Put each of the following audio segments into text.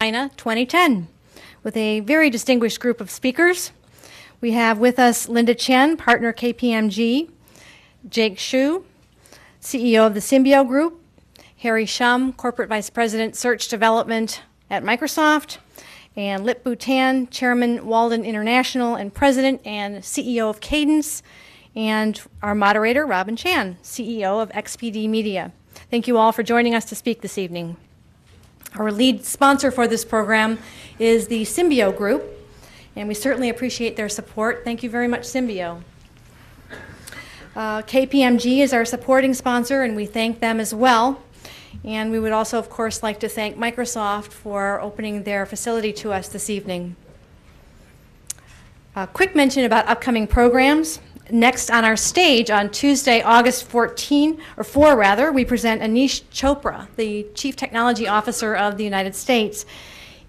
China 2010 with a very distinguished group of speakers. We have with us Linda Chen, partner KPMG, Jake Shu, CEO of the Symbio Group, Harry Shum, Corporate Vice President, Search Development at Microsoft, and Lip Bhutan, Chairman, Walden International, and President and CEO of Cadence, and our moderator, Robin Chan, CEO of XPD Media. Thank you all for joining us to speak this evening. Our lead sponsor for this program is the Symbio Group, and we certainly appreciate their support. Thank you very much, Symbio. KPMG is our supporting sponsor, and we thank them as well. And we would also, of course, like to thank Microsoft for opening their facility to us this evening. A quick mention about upcoming programs. Next on our stage on Tuesday, August 4, we present Anish Chopra, the Chief Technology Officer of the United States.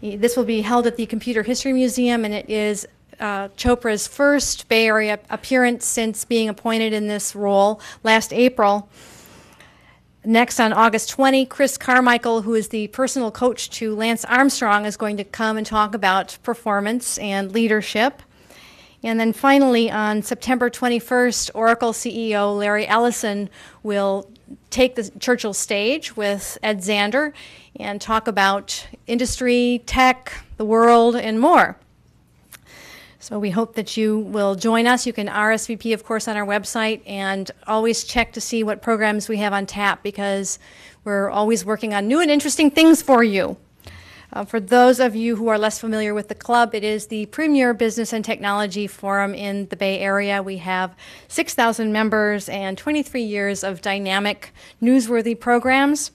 This will be held at the Computer History Museum, and it is Chopra's first Bay Area appearance since being appointed in this role last April. Next on August 20, Chris Carmichael, who is the personal coach to Lance Armstrong, is going to come and talk about performance and leadership. And then finally, on September 21st, Oracle CEO Larry Ellison will take the Churchill stage with Ed Zander and talk about industry, tech, the world, and more. So we hope that you will join us. You can RSVP, of course, on our website, and always check to see what programs we have on tap, because we're always working on new and interesting things for you. For those of you who are less familiar with the club, it is the premier business and technology forum in the Bay Area. We have 6,000 members and 23 years of dynamic, newsworthy programs.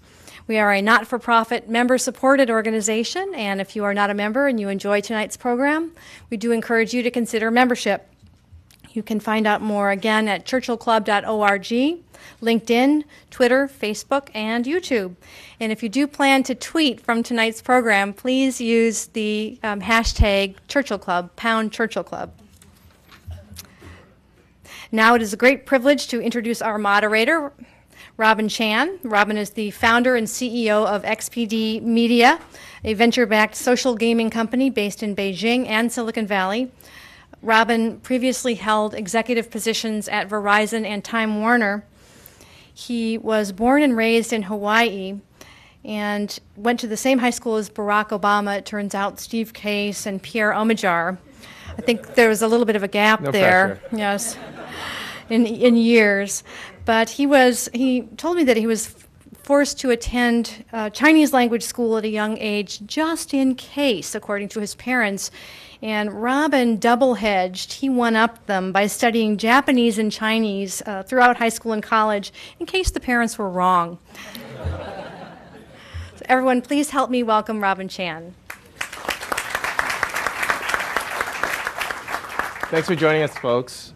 We are a not-for-profit, member-supported organization, and if you are not a member and you enjoy tonight's program, we do encourage you to consider membership. You can find out more again at churchillclub.org, LinkedIn, Twitter, Facebook, and YouTube. And if you do plan to tweet from tonight's program, please use the hashtag Churchill Club, #Churchill Club. Now it is a great privilege to introduce our moderator, Robin Chan. Robin is the founder and CEO of XPD Media, a venture-backed social gaming company based in Beijing and Silicon Valley. Robin previously held executive positions at Verizon and Time Warner. He was born and raised in Hawaii and went to the same high school as Barack Obama, it turns out, Steve Case and Pierre Omidyar. I think there was a little bit of a gap there. Pressure. Yes, in years. But he told me that he was forced to attend Chinese language school at a young age just in case, according to his parents. And Robin double-hedged. He one-upped them by studying Japanese and Chinese throughout high school and college in case the parents were wrong. So everyone, please help me welcome Robin Chan. Thanks for joining us, folks.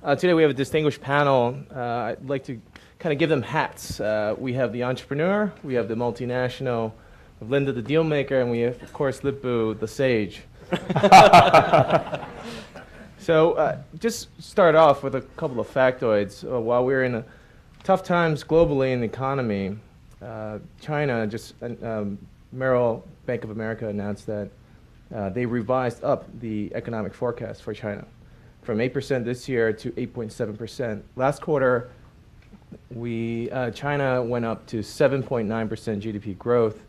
Today we have a distinguished panel. I'd like to kind of give them hats. We have the entrepreneur, we have the multinational, Linda the deal maker, and we have, of course, Lip-Bu the sage. So just start off with a couple of factoids. While we're in tough times globally in the economy, China, Merrill Bank of America announced that they revised up the economic forecast for China from 8% this year to 8.7%. Last quarter, China went up to 7.9% GDP growth.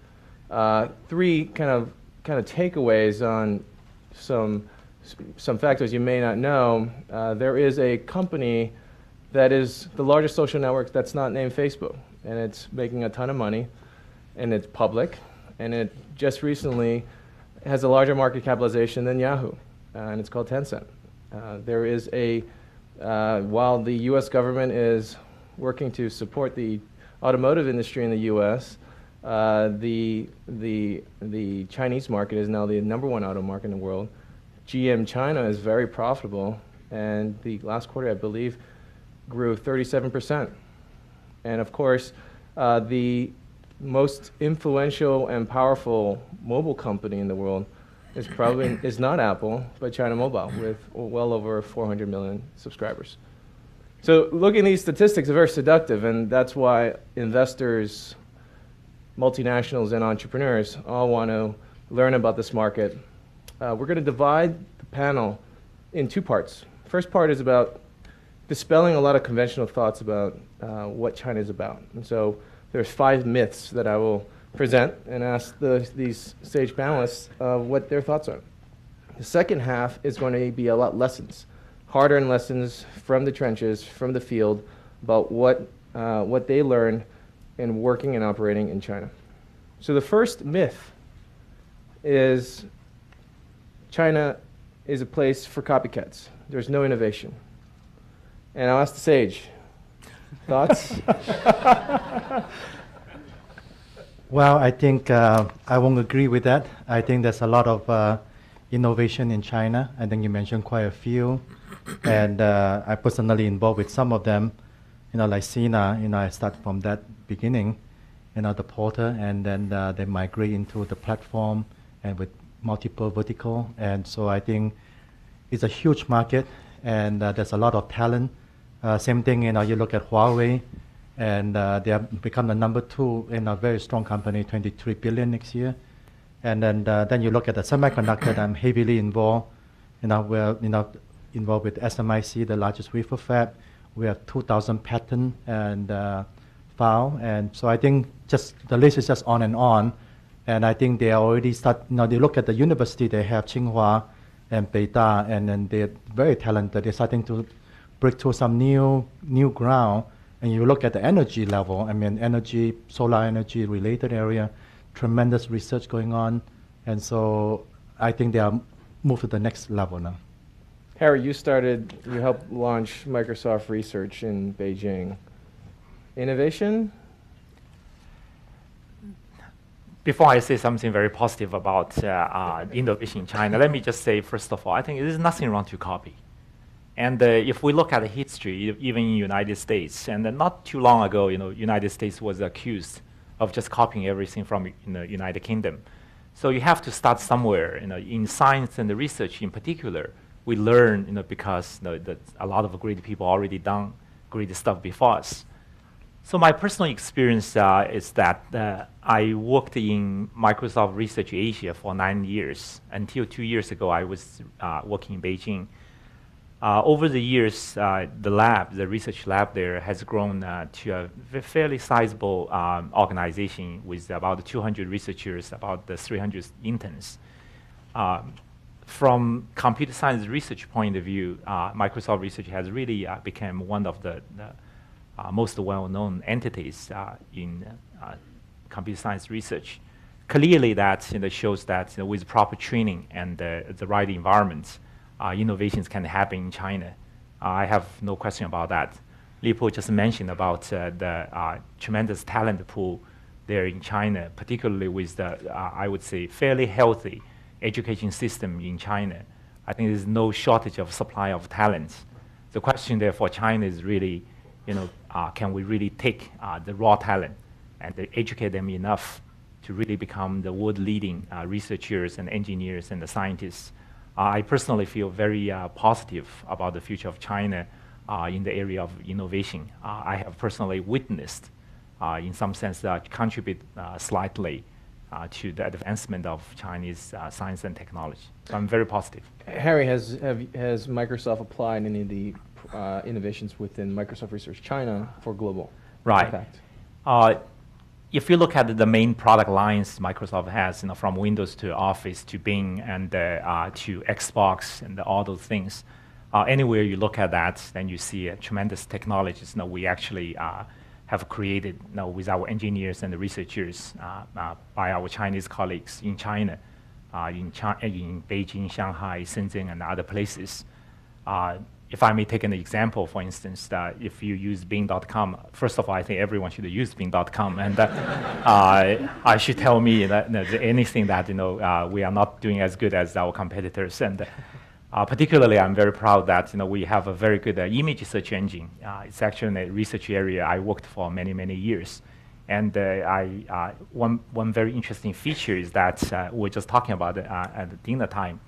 Three kind of takeaways on some factors you may not know. There is a company that is the largest social network that's not named Facebook, and it's making a ton of money, and it's public, and it just recently has a larger market capitalization than Yahoo, and it's called Tencent. There is while the U.S. government is working to support the automotive industry in the U.S., the Chinese market is now the #1 auto market in the world. GM China is very profitable, and the last quarter, I believe, grew 37%. And of course, the most influential and powerful mobile company in the world is not Apple, but China Mobile, with well over 400 million subscribers. So looking at these statistics are very seductive, and that's why investors, multinationals, and entrepreneurs all want to learn about this market. We're going to divide the panel in two parts. First part is about dispelling a lot of conventional thoughts about what China is about. And so there's 5 myths that I will present and ask these stage panelists what their thoughts are. The second half is going to be a lot lessons, hard-earned lessons from the trenches, from the field, about what they learned in working and operating in China. So the first myth is China is a place for copycats. There's no innovation. And I'll ask the sage, thoughts? Well, I think I won't agree with that. I think there's a lot of innovation in China. I think you mentioned quite a few. And I personally involved with some of them, like Sina, I start from that beginning, the portal, and then they migrate into the platform and with multiple vertical. And so I think it's a huge market, and there's a lot of talent. Same thing, you look at Huawei, and they have become the number 2 in a very strong company, 23 billion next year. And then you look at the semiconductor that I'm heavily involved. We're involved with SMIC, the largest wafer fab. We have 2,000 patents and filed. And so I think just the list is just on and on. And I think they already start, they look at the university, they have Tsinghua and Beida, and then they're very talented. They're starting to break through some new ground. And you look at the energy level, energy, solar energy related area, tremendous research going on. And so I think they are moved to the next level now. Harry, you helped launch Microsoft Research in Beijing. Innovation? Before I say something very positive about innovation in China, let me just say, first of all, I think there's nothing wrong to copy. And if we look at the history, even in the United States, and not too long ago, United States was accused of just copying everything from the United Kingdom. So you have to start somewhere. In science and the research in particular, we learn, because a lot of great people already done great stuff before us. So my personal experience is that I worked in Microsoft Research Asia for 9 years. Until 2 years ago, I was working in Beijing. Over the years, the research lab there has grown to a fairly sizable organization with about 200 researchers, about 300 interns. From computer science research point of view, Microsoft Research has really become one of the most well-known entities in computer science research. Clearly, that shows that with proper training and the right environment, innovations can happen in China. I have no question about that. Lipo just mentioned about the tremendous talent pool there in China, particularly with the, I would say, fairly healthy education system in China. I think there's no shortage of supply of talent. The question there for China is really, can we really take the raw talent and educate them enough to really become the world-leading researchers and engineers and the scientists? I personally feel very positive about the future of China in the area of innovation. I have personally witnessed, in some sense, contribute slightly to the advancement of Chinese science and technology. So I'm very positive. Harry, has Microsoft applied any of the innovations within Microsoft Research China for global impact? If you look at the main product lines Microsoft has, from Windows to Office to Bing and to Xbox and all those things, anywhere you look at that, then you see tremendous technologies we actually have created with our engineers and the researchers by our Chinese colleagues in China, in Beijing, Shanghai, Shenzhen, and other places. If I may take an example, for instance, if you use Bing.com, first of all, I think everyone should use Bing.com, and I should tell me that anything that we are not doing as good as our competitors. And particularly, I'm very proud that we have a very good image search engine. It's actually a research area I worked for many, many years. And one very interesting feature is that we're just talking about at the dinner time.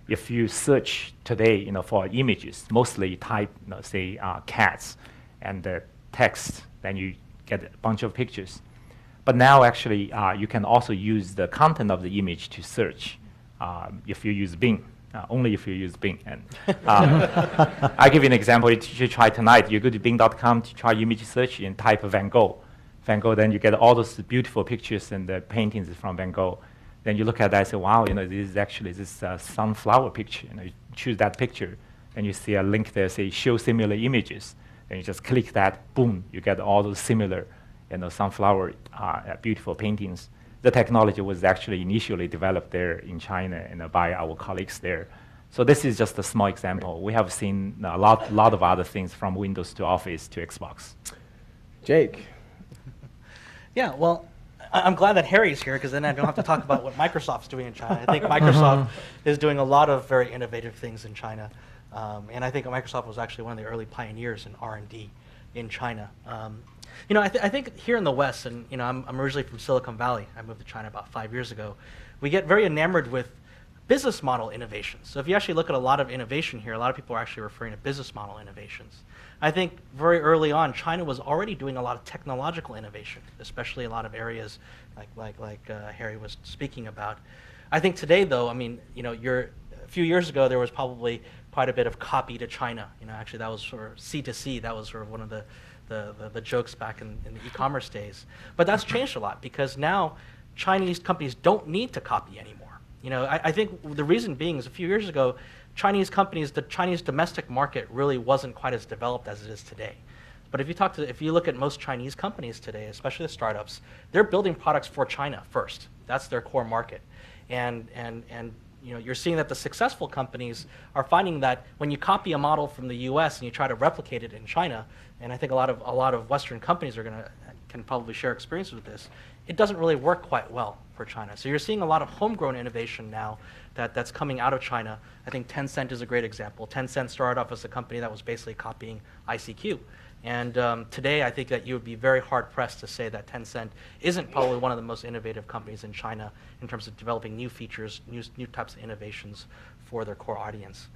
If you search today, for images, mostly you type, say, cats and text, then you get a bunch of pictures. But now actually you can also use the content of the image to search if you use Bing. Only if you use Bing. And I'll give you an example. You should try tonight. You go to bing.com to try image search and type Van Gogh. Van Gogh, then you get all those beautiful pictures and the paintings from Van Gogh. Then you look at that and say, wow, this is actually this sunflower picture. You choose that picture, and you see a link there, say, show similar images. And you just click that, boom, you get all those similar sunflower beautiful paintings. The technology was actually initially developed there in China by our colleagues there. So this is just a small example. We have seen a lot of other things from Windows to Office to Xbox. Jake. Yeah, well, I'm glad that Harry's here, because then I don't have to talk about what Microsoft's doing in China. I think Microsoft is doing a lot of very innovative things in China. And I think Microsoft was actually one of the early pioneers in R&D in China. I think here in the West, and I'm originally from Silicon Valley. I moved to China about 5 years ago. We get very enamored with business model innovations. So if you actually look at a lot of innovation here, a lot of people are actually referring to business model innovations. I think very early on, China was already doing a lot of technological innovation, especially a lot of areas like Harry was speaking about. I think today, though, a few years ago, there was probably quite a bit of copy to China. Actually, that was sort of C2C. That was sort of one of the jokes back in the e-commerce days. But that's changed a lot, because now Chinese companies don't need to copy anymore. I think the reason being is a few years ago, Chinese companies, the Chinese domestic market really wasn't quite as developed as it is today. But if you look at most Chinese companies today, especially the startups, they're building products for China first. That's their core market. And you're seeing that the successful companies are finding that when you copy a model from the US and you try to replicate it in China, and I think a lot of Western companies can probably share experience with this, it doesn't really work quite well for China. So you're seeing a lot of homegrown innovation now that's coming out of China. I think Tencent is a great example. Tencent started off as a company that was basically copying ICQ. And today, I think that you would be very hard-pressed to say that Tencent isn't probably one of the most innovative companies in China in terms of developing new features, new types of innovations for their core audience.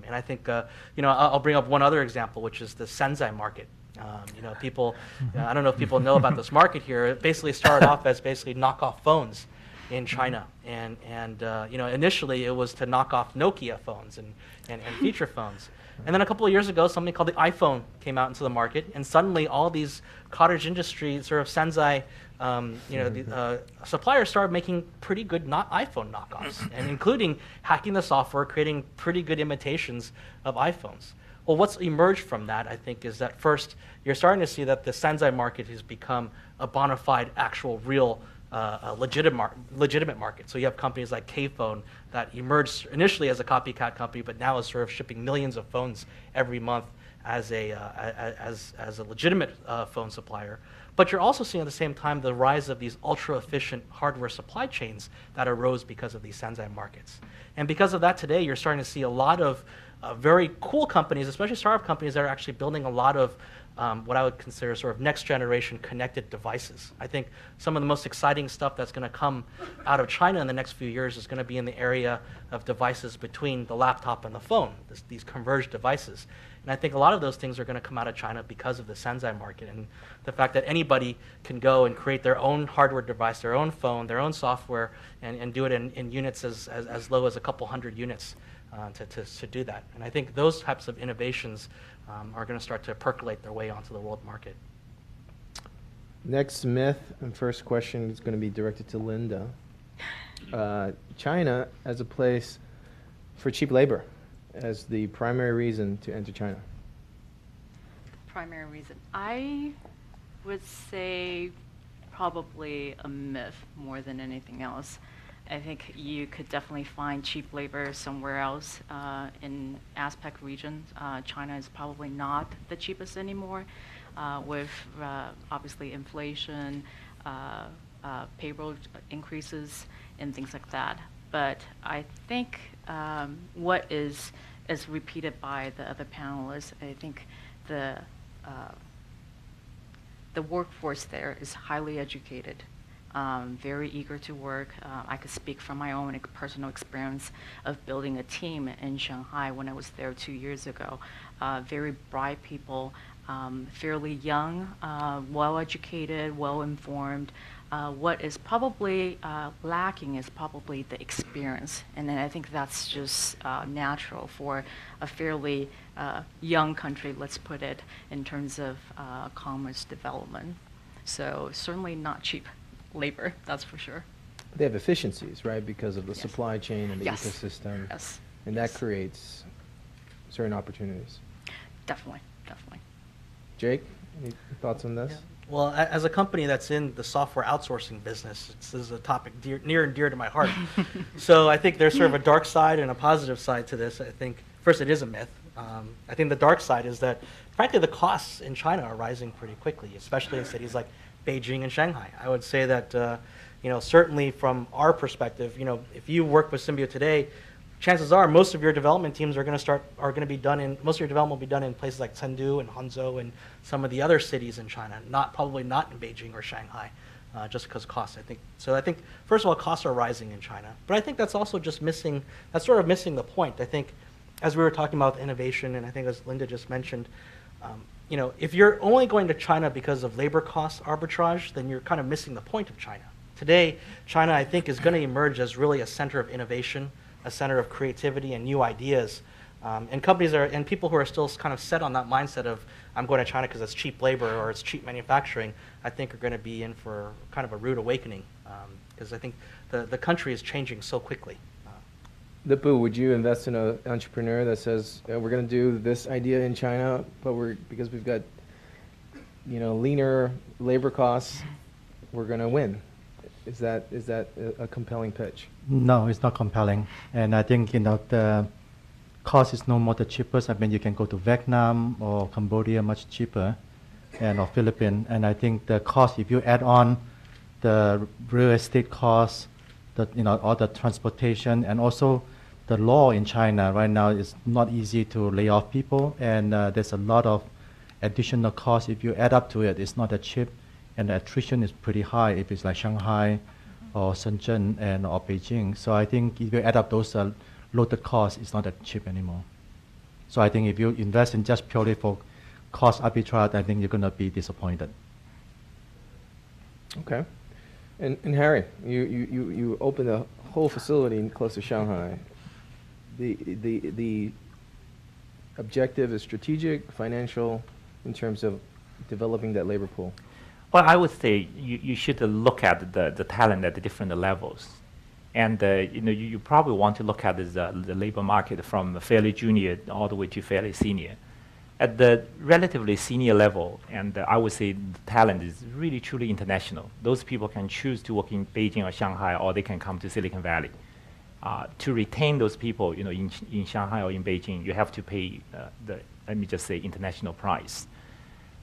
And I think, I'll bring up one other example, which is the Senzai market. People, I don't know if people know about this market here. It basically started off as basically knockoff phones in China, and initially it was to knock off Nokia phones and feature phones. And then a couple of years ago, something called the iPhone came out into the market, and suddenly all these cottage industry sort of Senzai, suppliers started making pretty good iPhone knockoffs, and including hacking the software, creating pretty good imitations of iPhones. Well, what's emerged from that, I think, is that first, you're starting to see that the Senzai market has become a bona fide, actual, real, legitimate market. So you have companies like Kphone that emerged initially as a copycat company, but now is sort of shipping millions of phones every month as a legitimate phone supplier. But you're also seeing at the same time the rise of these ultra-efficient hardware supply chains that arose because of these Senzai markets. And because of that today, you're starting to see a lot of very cool companies, especially startup companies, that are actually building a lot of what I would consider sort of next generation connected devices. I think some of the most exciting stuff that's going to come out of China in the next few years is going to be in the area of devices between the laptop and the phone, these converged devices. And I think a lot of those things are going to come out of China because of the Senzai market and the fact that anybody can go and create their own hardware device, their own phone, their own software, and do it in units as low as a couple hundred units to do that. And I think those types of innovations are going to start to percolate their way onto the world market. Next myth and first question is going to be directed to Linda. China as a place for cheap labor as the primary reason to enter China. Primary reason. I would say probably a myth more than anything else. I think you could definitely find cheap labor somewhere else in ASPEC region. China is probably not the cheapest anymore with obviously inflation, payroll increases, and things like that. But I think what is repeated by the other panelists, I think the workforce there is highly educated. Very eager to work. I could speak from my own personal experience of building a team in Shanghai when I was there 2 years ago. Very bright people, fairly young, well-educated, well-informed, What is probably lacking is probably the experience, and then I think that's just natural for a fairly young country, let's put it, in terms of commerce development. So certainly not cheap labor, that's for sure. They have efficiencies, right, because of the Yes. supply chain and the Yes. ecosystem. Yes. And that Yes. creates certain opportunities. Definitely, definitely. Jake, any thoughts on this? Yeah. Well, as a company that's in the software outsourcing business, this is a topic near and dear to my heart. So I think there's sort of a dark side and a positive side to this. I think, first, it is a myth. I think the dark side is that, frankly, the costs in China are rising pretty quickly, especially in cities like Beijing and Shanghai. I would say that, certainly from our perspective, if you work with Symbio today, chances are most of your development teams most of your development will be done in places like Chengdu and Hangzhou and some of the other cities in China, probably not in Beijing or Shanghai, just because costs, I think. So I think, first of all, costs are rising in China. But I think that's also just that's sort of missing the point. I think, as we were talking about innovation, and I think as Linda just mentioned, if you're only going to China because of labor cost arbitrage, then you're kind of missing the point of China. Today, China, I think, is going to emerge as really a center of innovation, a center of creativity and new ideas. And companies and people who are still kind of set on that mindset of, I'm going to China because it's cheap labor or it's cheap manufacturing, I think are going to be in for kind of a rude awakening, because I think the country is changing so quickly. Lipu, would you invest in an entrepreneur that says, we're going to do this idea in China, but because we've got leaner labor costs, we're going to win? Is that a compelling pitch? No, it's not compelling. And I think, the cost is no more the cheapest. I mean, you can go to Vietnam or Cambodia much cheaper, or Philippines. And I think the cost, if you add on the real estate costs, all the transportation, and also the law in China right now is not easy to lay off people. And there's a lot of additional costs. If you add up to it, it's not that cheap. And the attrition is pretty high if it's like Shanghai or Shenzhen or Beijing. So I think if you add up those loaded costs, it's not that cheap anymore. So I think if you invest in just purely for cost arbitrage, I think you're going to be disappointed. Okay. And Harry, you opened a whole facility close to Shanghai. The objective is strategic, financial, in terms of developing that labor pool. Well, I would say you should look at the talent at the different levels. And you probably want to look at the labor market from fairly junior all the way to fairly senior. At the relatively senior level, and I would say the talent is really truly international. Those people can choose to work in Beijing or Shanghai, or they can come to Silicon Valley. To retain those people, in Shanghai or in Beijing, you have to pay let me just say, international price.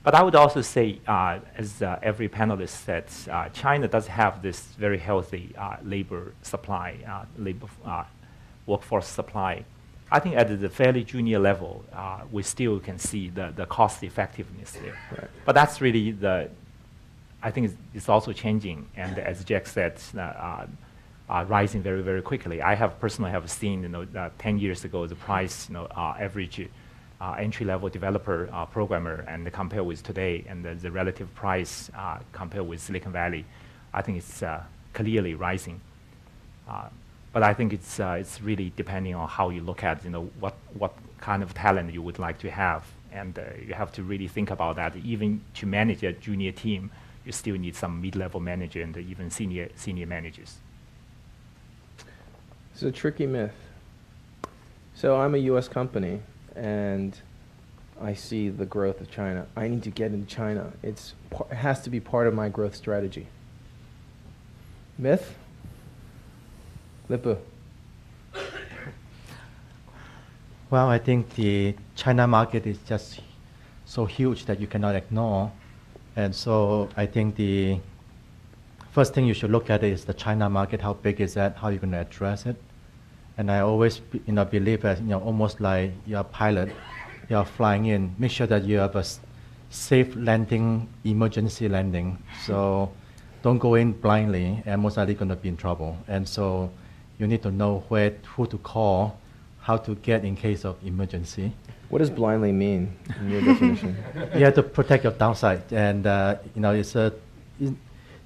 But I would also say, as every panelist said, China does have this very healthy labor supply, workforce supply. I think at the fairly junior level, we still can see the cost effectiveness there. Right. But that's really I think it's also changing. And as Jack said, rising very, very quickly. I personally have seen, 10 years ago, the price, average entry-level developer programmer, and compare with today, and the relative price compared with Silicon Valley, I think it's clearly rising. But I think it's really depending on how you look at, what kind of talent you would like to have, and you have to really think about that. Even to manage a junior team, you still need some mid-level manager and even senior managers. It's a tricky myth. So I'm a U.S. company, and I see the growth of China. I need to get into China. It has to be part of my growth strategy. Myth? Lipu. Well, I think the China market is just so huge that you cannot ignore. And so I think the first thing you should look at is the China market. How big is that? How are you going to address it? And I always believe that, almost like you're a pilot, you're flying in, make sure that you have a safe landing, emergency landing. So don't go in blindly, and most likely going to be in trouble. And so you need to know who to call, how to get in case of emergency. What does blindly mean in your definition? You have to protect your downside. And,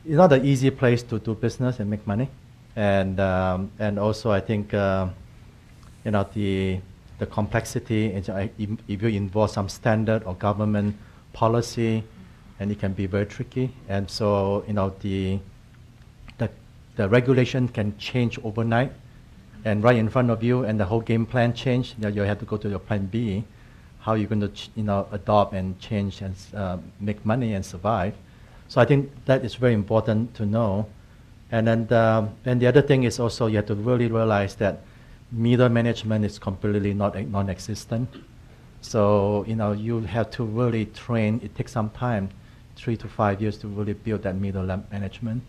it's not an easy place to do business and make money. And also I think, the complexity, is, if you involve some standard or government policy, and it can be very tricky. And so, the regulation can change overnight and right in front of you, and the whole game plan change. You have to go to your plan B, how you're going to adopt and change and make money and survive. So I think that is very important to know. And then the other thing is also you have to really realize that middle management is completely non-existent. So you have to really train. It takes some time, 3 to 5 years, to really build that middle management.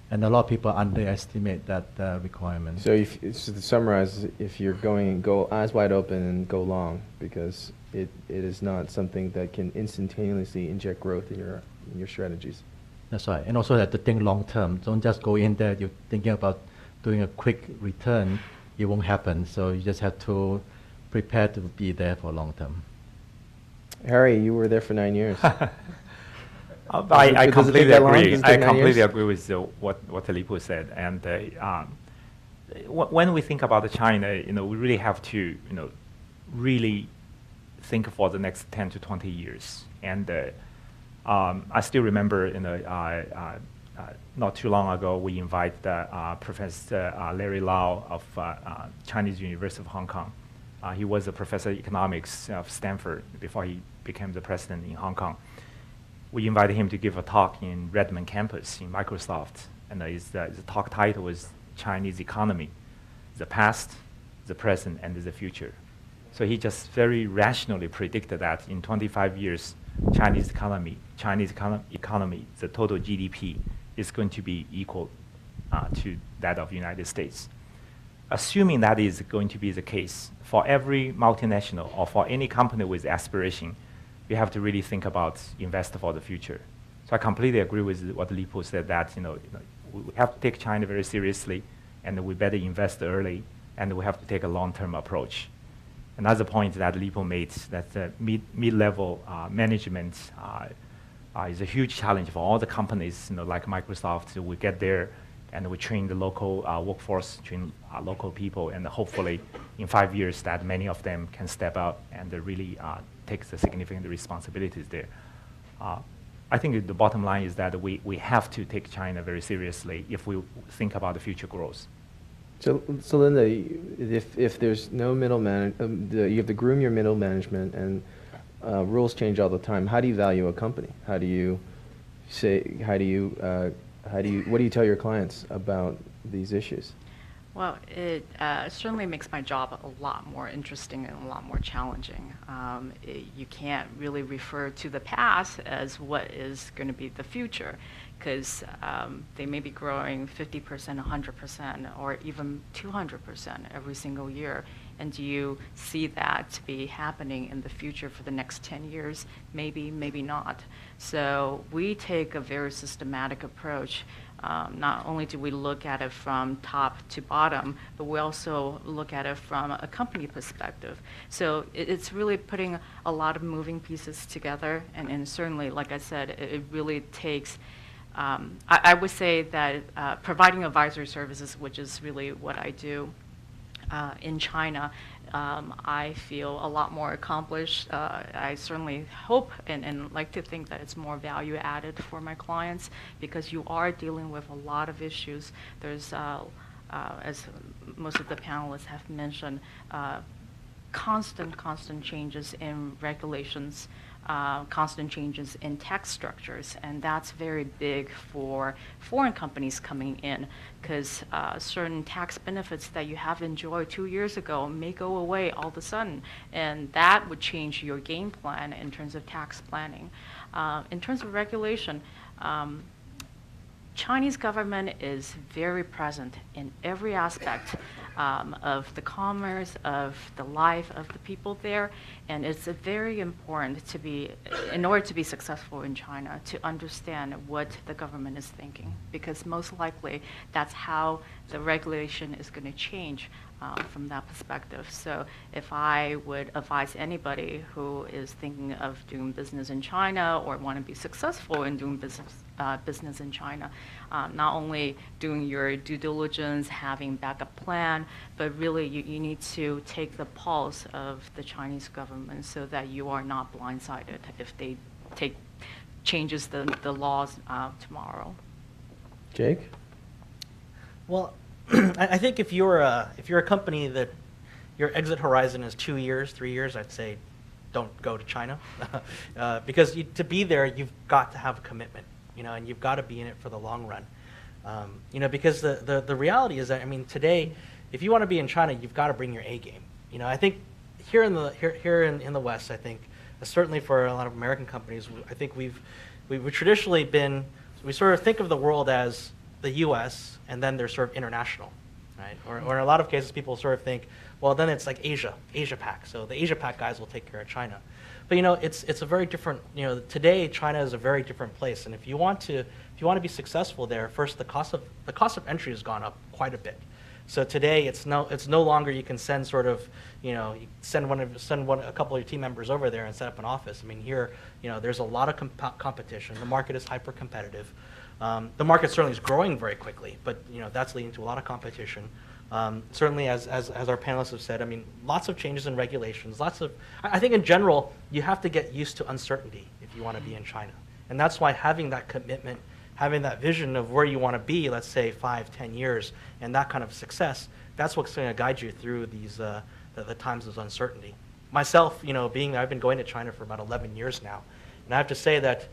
And a lot of people underestimate that requirement. So, so to summarize, if you're go eyes wide open and go long, because it is not something that can instantaneously inject growth in your strategies. That's right. And also have to think long term. Don't just go in there, you're thinking about doing a quick return, it won't happen. So you just have to prepare to be there for long term. Harry, you were there for 9 years. I completely agree. I completely years? agree with what Lip-Bu said. And when we think about China, we really have to, really think for the next 10 to 20 years. And I still remember, not too long ago, we invited Professor Larry Lau of Chinese University of Hong Kong. He was a professor of economics of Stanford before he became the president in Hong Kong. We invited him to give a talk in Redmond campus in Microsoft, and his talk title was Chinese Economy, the Past, the Present, and the Future. So he just very rationally predicted that in 25 years, Chinese economy, the total GDP is going to be equal to that of the United States. Assuming that is going to be the case, for every multinational or for any company with aspiration, you have to really think about invest for the future. So I completely agree with what Lip-Bu said, that we have to take China very seriously, and we better invest early, and we have to take a long-term approach. Another point that Lip-Bu made, that the mid-level management is a huge challenge for all the companies, like Microsoft. We get there and we train the local workforce, train local people, and hopefully in 5 years that many of them can step out and really take the significant responsibilities there. I think the bottom line is that we have to take China very seriously if we think about the future growth. So Linda, if there's no you have to groom your middle management, and rules change all the time. How do you value a company? What do you tell your clients about these issues? Well, it certainly makes my job a lot more interesting and a lot more challenging. You can't really refer to the past as what is going to be the future, because they may be growing 50%, 100%, or even 200% every single year. And do you see that to be happening in the future for the next 10 years? Maybe, maybe not. So we take a very systematic approach. Not only do we look at it from top to bottom, but we also look at it from a company perspective. So it's really putting a lot of moving pieces together, and certainly, like I said, it really takes, I would say that providing advisory services, which is really what I do in China, I feel a lot more accomplished. I certainly hope and like to think that it's more value added for my clients, because you are dealing with a lot of issues. There's, as most of the panelists have mentioned, constant changes in regulations, constant changes in tax structures, and that's very big for foreign companies coming in, because certain tax benefits that you have enjoyed 2 years ago may go away all of a sudden, and that would change your game plan in terms of tax planning. In terms of regulation, Chinese government is very present in every aspect of the commerce, of the life of the people there, and it's very important to be, in order to be successful in China, to understand what the government is thinking, because most likely that's how the regulation is going to change from that perspective. So if I would advise anybody who is thinking of doing business in China or want to be successful in doing business in China, not only doing your due diligence, having backup plan, but really you need to take the pulse of the Chinese government so that you are not blindsided if they changes the laws tomorrow. Jake? Well, I think if you're a company that your exit horizon is 2 years, 3 years, I'd say don't go to China, because to be there, you've got to have a commitment, and you've got to be in it for the long run, because the reality is that, I mean, today, if you want to be in China, you've got to bring your A game. I think here in the West, I think certainly for a lot of American companies, I think we've traditionally been, we sort of think of the world as the U.S. and then they're sort of international, right? Or in a lot of cases, people sort of think, well, then it's like Asia Pac. So the Asia Pac guys will take care of China. But it's a very different. Today China is a very different place, and if you want to be successful there, first the cost of entry has gone up quite a bit. So today it's no longer you can send sort of send a couple of your team members over there and set up an office. I mean here there's a lot of competition. The market is hyper competitive. The market certainly is growing very quickly, but that's leading to a lot of competition. Certainly, as our panelists have said, I mean, lots of changes in regulations. I think in general, you have to get used to uncertainty if you want to be in China, and that's why having that commitment, having that vision of where you want to be, let's say 5, 10 years, and that kind of success, that's what's going to guide you through these the times of uncertainty. Myself, I've been going to China for about 11 years now, and I have to say that.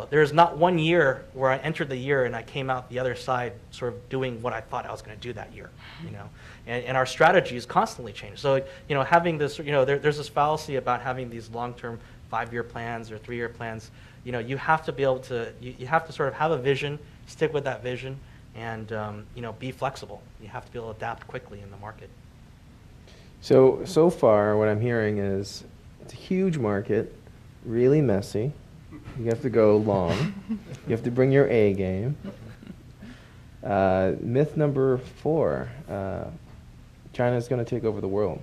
There's not one year where I entered the year and I came out the other side sort of doing what I thought I was going to do that year, and our strategies constantly change. So, having this, there's this fallacy about having these long-term 5-year plans or 3-year plans. You have to be able to, you have to sort of have a vision, stick with that vision, and, be flexible. You have to be able to adapt quickly in the market. So far, what I'm hearing is it's a huge market, really messy. You have to go long. You have to bring your A game. Myth number 4, China's going to take over the world.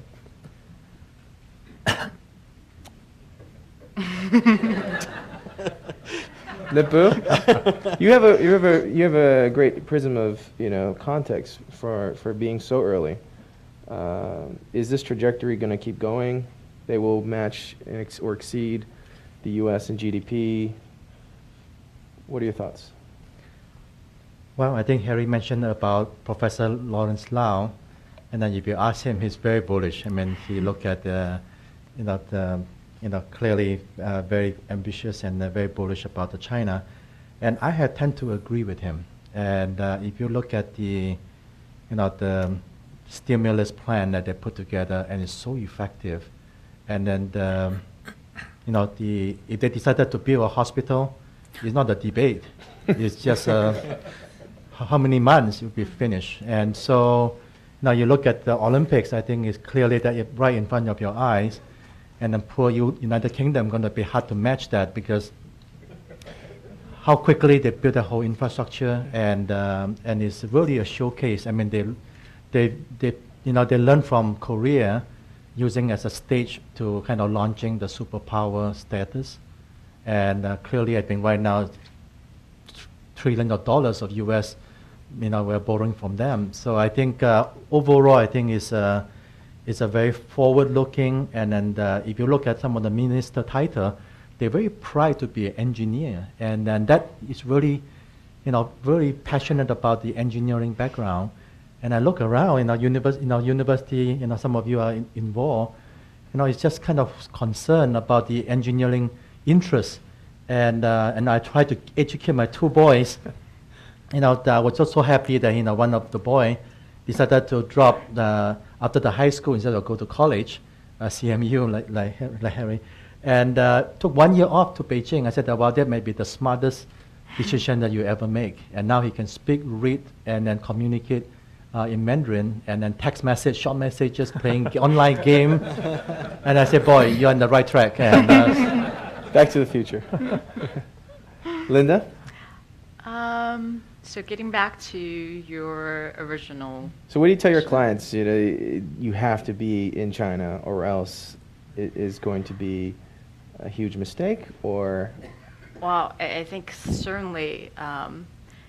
Lip-boo? You have a great prism of context for being so early. Is this trajectory going to keep going? They will match or exceed the U.S. and GDP. What are your thoughts? Well, I think Harry mentioned about Professor Lawrence Lau, and then if you ask him, he's very bullish. I mean, he looked at clearly very ambitious and very bullish about China, and I tend to agree with him. And if you look at the stimulus plan that they put together, and it's so effective, and then if they decided to build a hospital, it's not a debate. It's just how many months it will be finished. And so now you look at the Olympics, I think it's clearly that right in front of your eyes. And then poor United Kingdom going to be hard to match that because how quickly they build the whole infrastructure, and it's really a showcase. I mean, they learn from Korea, using as a stage to kind of launching the superpower status. And clearly, I think right now, trillions of dollars of US, we're borrowing from them. So I think overall, I think it's a very forward-looking, and then if you look at some of the minister title, they're very proud to be an engineer. And then that is really, very passionate about the engineering background. And I look around in our university, some of you are involved, it's just kind of concerned about the engineering interest. And I try to educate my 2 boys. I was just so happy that, one of the boy decided to drop after the high school instead of go to college, CMU like Harry, and took 1 year off to Beijing. I said, well, that may be the smartest decision that you ever make. And now he can speak, read, and then communicate in Mandarin, and then text message, short messages, playing online game. And I said, boy, you're on the right track. And, Back to the future. Linda? So getting back to your original, So what do you tell your clients? You know, you have to be in China, or else it is going to be a huge mistake, or well, I think certainly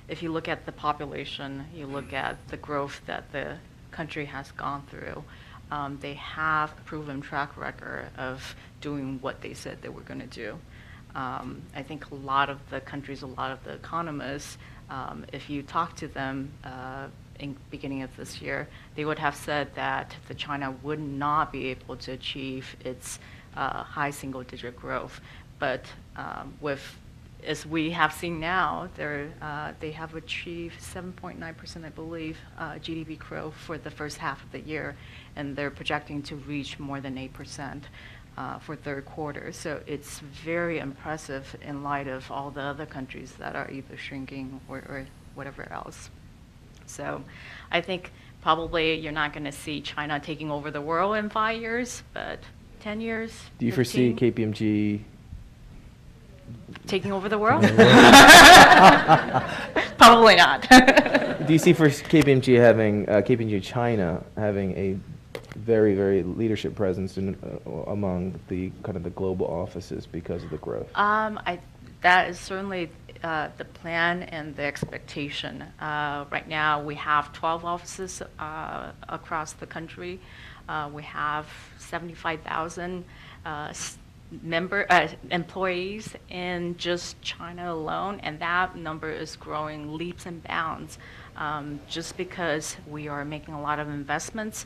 if you look at the population, you look at the growth that the country has gone through, they have proven track record of doing what they said they were going to do. I think a lot of the countries, a lot of the economists, if you talk to them in beginning of this year, they would have said that the China would not be able to achieve its high single-digit growth. But as we have seen now, they have achieved 7.9%, I believe, GDP growth for the first half of the year, and they're projecting to reach more than 8%. For third quarter. So it's very impressive in light of all the other countries that are either shrinking or whatever else. So I think probably you're not going to see China taking over the world in 5 years, but 10 years. do you 15, foresee KPMG? taking over the world? Probably not. Do you see for KPMG having KPMG China having a very, very leadership presence in, among the kind of the global offices because of the growth? That is certainly the plan and the expectation. Right now, we have 12 offices across the country. We have 75,000 employees in just China alone, and that number is growing leaps and bounds. Just because we are making a lot of investments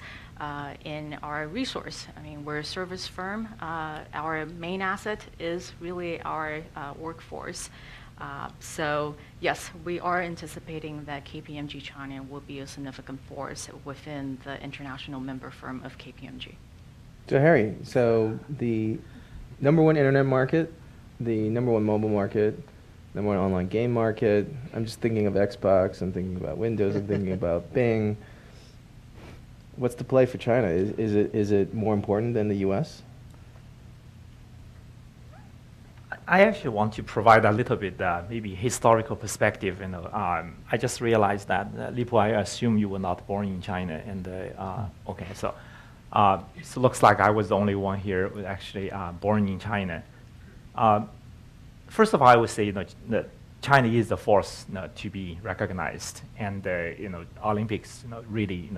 in our resource. I mean, we're a service firm. Our main asset is really our workforce. So yes, we are anticipating that KPMG China will be a significant force within the international member firm of KPMG. So Harry, so the #1 internet market, the #1 mobile market, #1 online game market. I'm just thinking of Xbox, I'm thinking about Windows, I'm thinking about Bing. What's the play for China? Is it more important than the U.S.? I actually want to provide a little bit maybe historical perspective. You know, I just realized that Lipo, I assume you were not born in China, and okay, so looks like I was the only one here who actually born in China. First of all, I would say that China is the force to be recognized, and Olympics really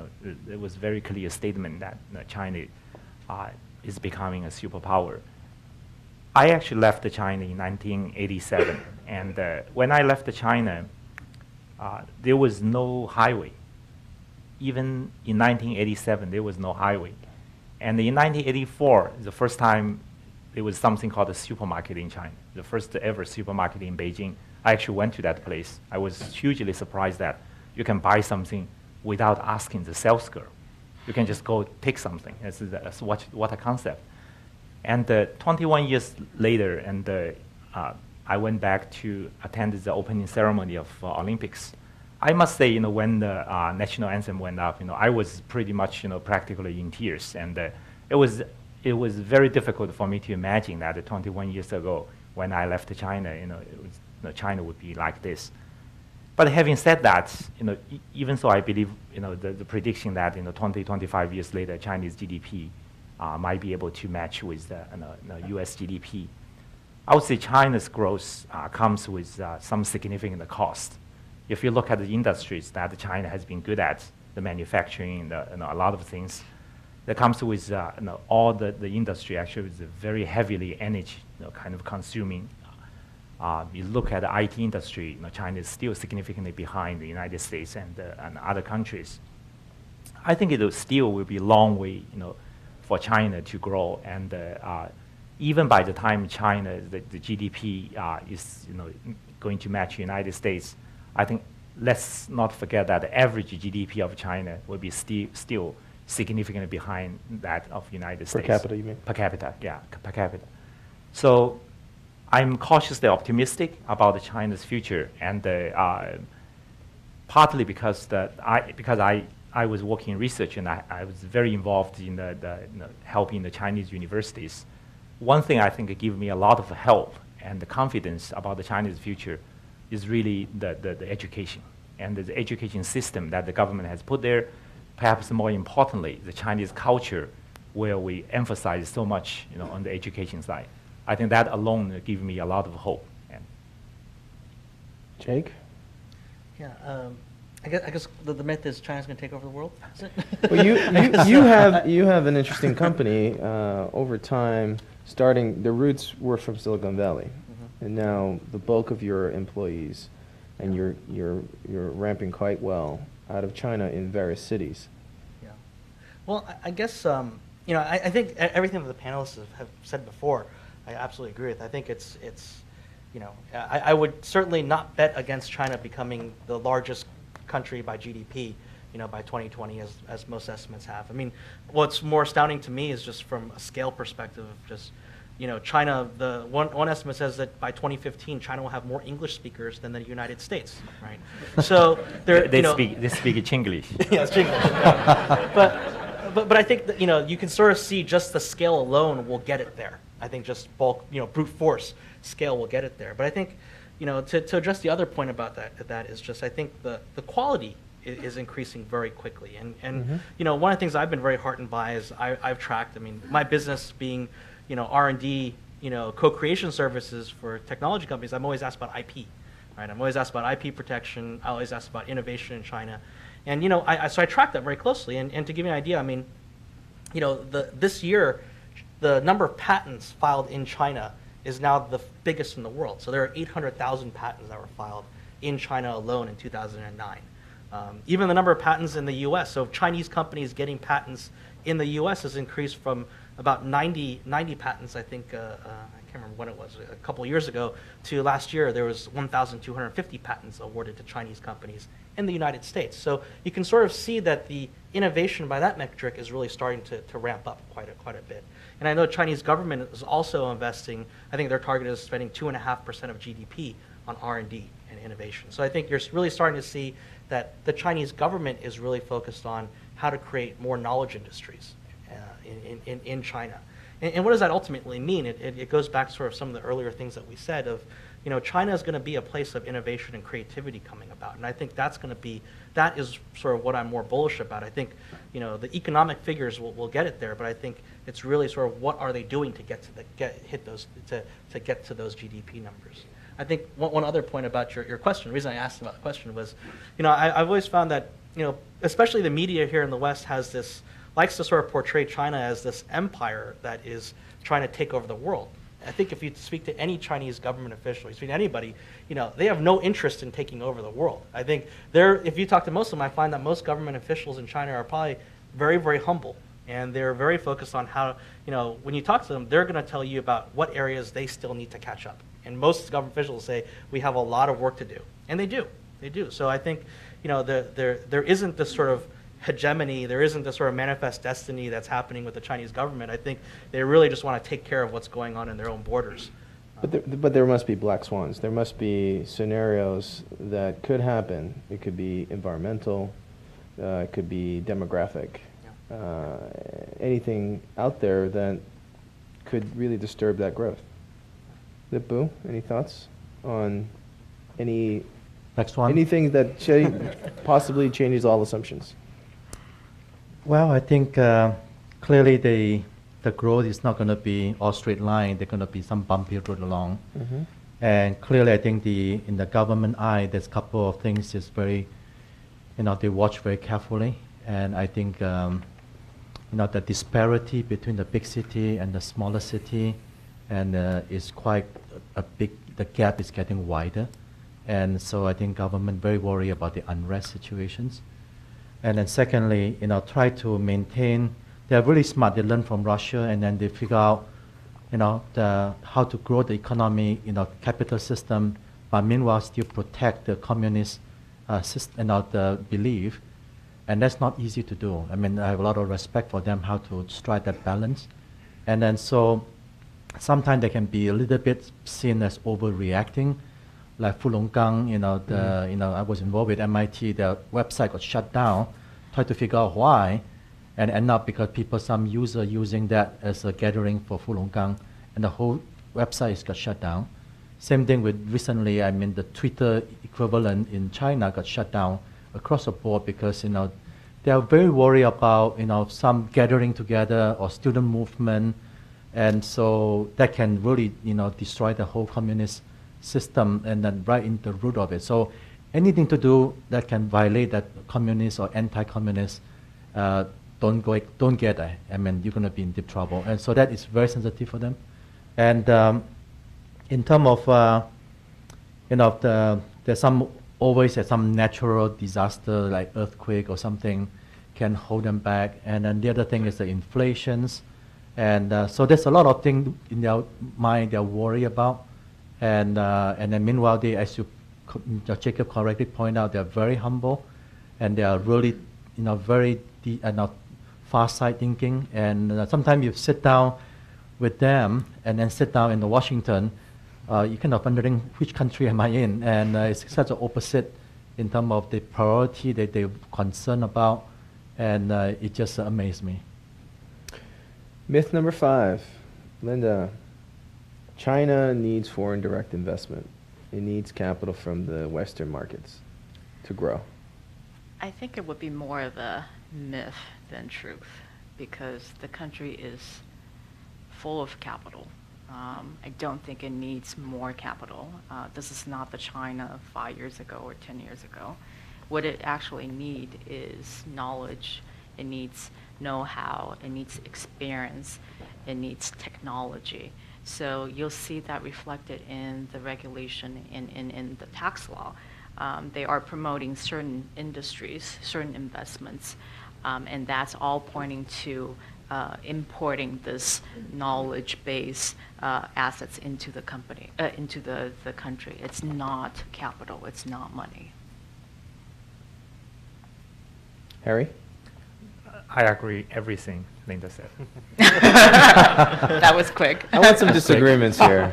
it was very clear statement that China is becoming a superpower. I actually left China in 1987, and when I left China, there was no highway. Even in 1987, there was no highway, and in 1984, the first time there was something called a supermarket in China, the first ever supermarket in Beijing. I actually went to that place. I was hugely surprised that you can buy something without asking the sales girl. You can just go take something. That's what a concept. And 21 years later, and I went back to attend the opening ceremony of Olympics. I must say, when the national anthem went up, I was pretty much, practically in tears, and it was very difficult for me to imagine that 21 years ago, when I left China, China would be like this. But having said that, even so, I believe, the prediction that 20, 25 years later, Chinese GDP might be able to match with the U.S. GDP. I would say China's growth comes with some significant cost. If you look at the industries that China has been good at, the manufacturing, a lot of things, that comes with all the industry actually is very heavily energy kind of consuming. You look at the IT industry, China is still significantly behind the United States and other countries. I think it still will be a long way, for China to grow, and even by the time China, the GDP is, going to match the United States, I think let's not forget that the average GDP of China will be still significantly behind that of the United States. Per capita, you mean? Per capita, yeah, per capita. So I'm cautiously optimistic about China's future, and partly because I was working in research, and I was very involved in helping the Chinese universities. One thing I think gave me a lot of help and the confidence about the Chinese future is really the education. and the education system that the government has put there. Perhaps more importantly, the Chinese culture, where we emphasize so much, on the education side. I think that alone gives me a lot of hope. And Jake? Yeah, I guess the myth is China's going to take over the world. Is it? Well, you have an interesting company over time. Starting, the roots were from Silicon Valley, and now the bulk of your employees, and you're ramping quite well out of China in various cities. Yeah. Well, I guess I think everything that the panelists have said before, I absolutely agree with. I think it's I would certainly not bet against China becoming the largest country by GDP, by 2020, as most estimates have. I mean, what's more astounding to me is just from a scale perspective, just, China, the one estimate says that by 2015, China will have more English speakers than the United States, right? So they speak Chinglish. Yeah, it's Chinglish. But I think that, you can sort of see just the scale alone will get it there. I think just bulk, brute force scale will get it there. But I think, to address the other point about that is just, I think the quality is increasing very quickly. And one of the things I've been very heartened by is I've tracked, my business being, R&D, co-creation services for technology companies, I'm always asked about IP, right? I'm always asked about IP protection. I always asked about innovation in China. And, so I track that very closely. And to give you an idea, this year, the number of patents filed in China is now the biggest in the world. So there are 800,000 patents that were filed in China alone in 2009. Even the number of patents in the US, so Chinese companies getting patents in the US has increased from about 90 patents, I think, I can't remember when it was, a couple of years ago, to last year there was 1,250 patents awarded to Chinese companies in the United States. So you can sort of see that the innovation by that metric is really starting to ramp up quite a bit. And I know the Chinese government is also investing, I think their target is spending 2.5% of GDP on R&D and innovation. So I think you're really starting to see that the Chinese government is really focused on how to create more knowledge industries in China. And what does that ultimately mean? It goes back to sort of some of the earlier things that we said of, China is going to be a place of innovation and creativity coming about. And I think that is sort of what I'm more bullish about. I think, the economic figures will get it there, but I think it's really sort of what are they doing to get to those GDP numbers. I think one other point about your question, the reason I asked about the question was, I've always found that, especially the media here in the West likes to sort of portray China as this empire that is trying to take over the world. I think if you speak to any Chinese government official, you speak to anybody, they have no interest in taking over the world. I think if you talk to most of them, I find that most government officials in China are probably very, very humble. And they're very focused on how, when you talk to them, they're going to tell you about what areas they still need to catch up. And most government officials say, we have a lot of work to do. And they do. So I think, there isn't this sort of hegemony, there isn't this sort of manifest destiny that's happening with the Chinese government. I think they really just want to take care of what's going on in their own borders. But there must be black swans. There must be scenarios that could happen. It could be environmental, it could be demographic. Anything out there that could really disturb that growth. Lip-Bu, any thoughts on anything that possibly changes all assumptions? Well, I think clearly the growth is not going to be all straight line. There's going to be some bumpy road along. And clearly, I think in the government eye, there's a couple of things is very, they watch very carefully. And I think the disparity between the big city and the smaller city and is quite a big, the gap is getting wider. And so I think government very worried about the unrest situations. And then secondly, try to maintain, they're really smart, they learn from Russia and then they figure out, how to grow the economy, capital system, but meanwhile still protect the communist system, the belief. And that's not easy to do. I have a lot of respect for them, how to strike that balance. And then so sometimes they can be a little bit seen as overreacting. Like Fulonggang, I was involved with MIT, the website got shut down, tried to figure out why, and end up because some user using that as a gathering for Fulonggang, and the whole website got shut down. Same thing with recently, I mean, the Twitter equivalent in China got shut down across the board because, they are very worried about, some gathering together or student movement. And so that can really, destroy the whole communist system and then right in the root of it. So anything to do that can violate that communist or anti-communist, don't get that. I mean, you're going to be in deep trouble. And so that is very sensitive for them. And in terms of, there's always some natural disaster like earthquake or something can hold them back. And then the other thing is the inflations. And so there's a lot of things in their mind they're worried about. And then meanwhile, they, as Jacob correctly pointed out, they're very humble, and they are really, very far-side thinking. And sometimes you sit down with them and then sit down in Washington, you're kind of wondering which country am I in? And it's such an opposite in terms of the priority that they're concerned about, and it just amazed me. Myth number 5, Linda. China needs foreign direct investment. It needs capital from the Western markets to grow. I think it would be more of a myth than truth, because the country is full of capital. I don't think it needs more capital. This is not the China of 5 years ago or 10 years ago. What it actually needs is knowledge. It needs know-how. It needs experience. It needs technology. So you'll see that reflected in the regulation in the tax law. They are promoting certain industries, certain investments, and that's all pointing to importing this knowledge-based assets into the company, into the country. It's not capital. It's not money. Harry? I agree everything Linda said. That was quick. I want some disagreements here.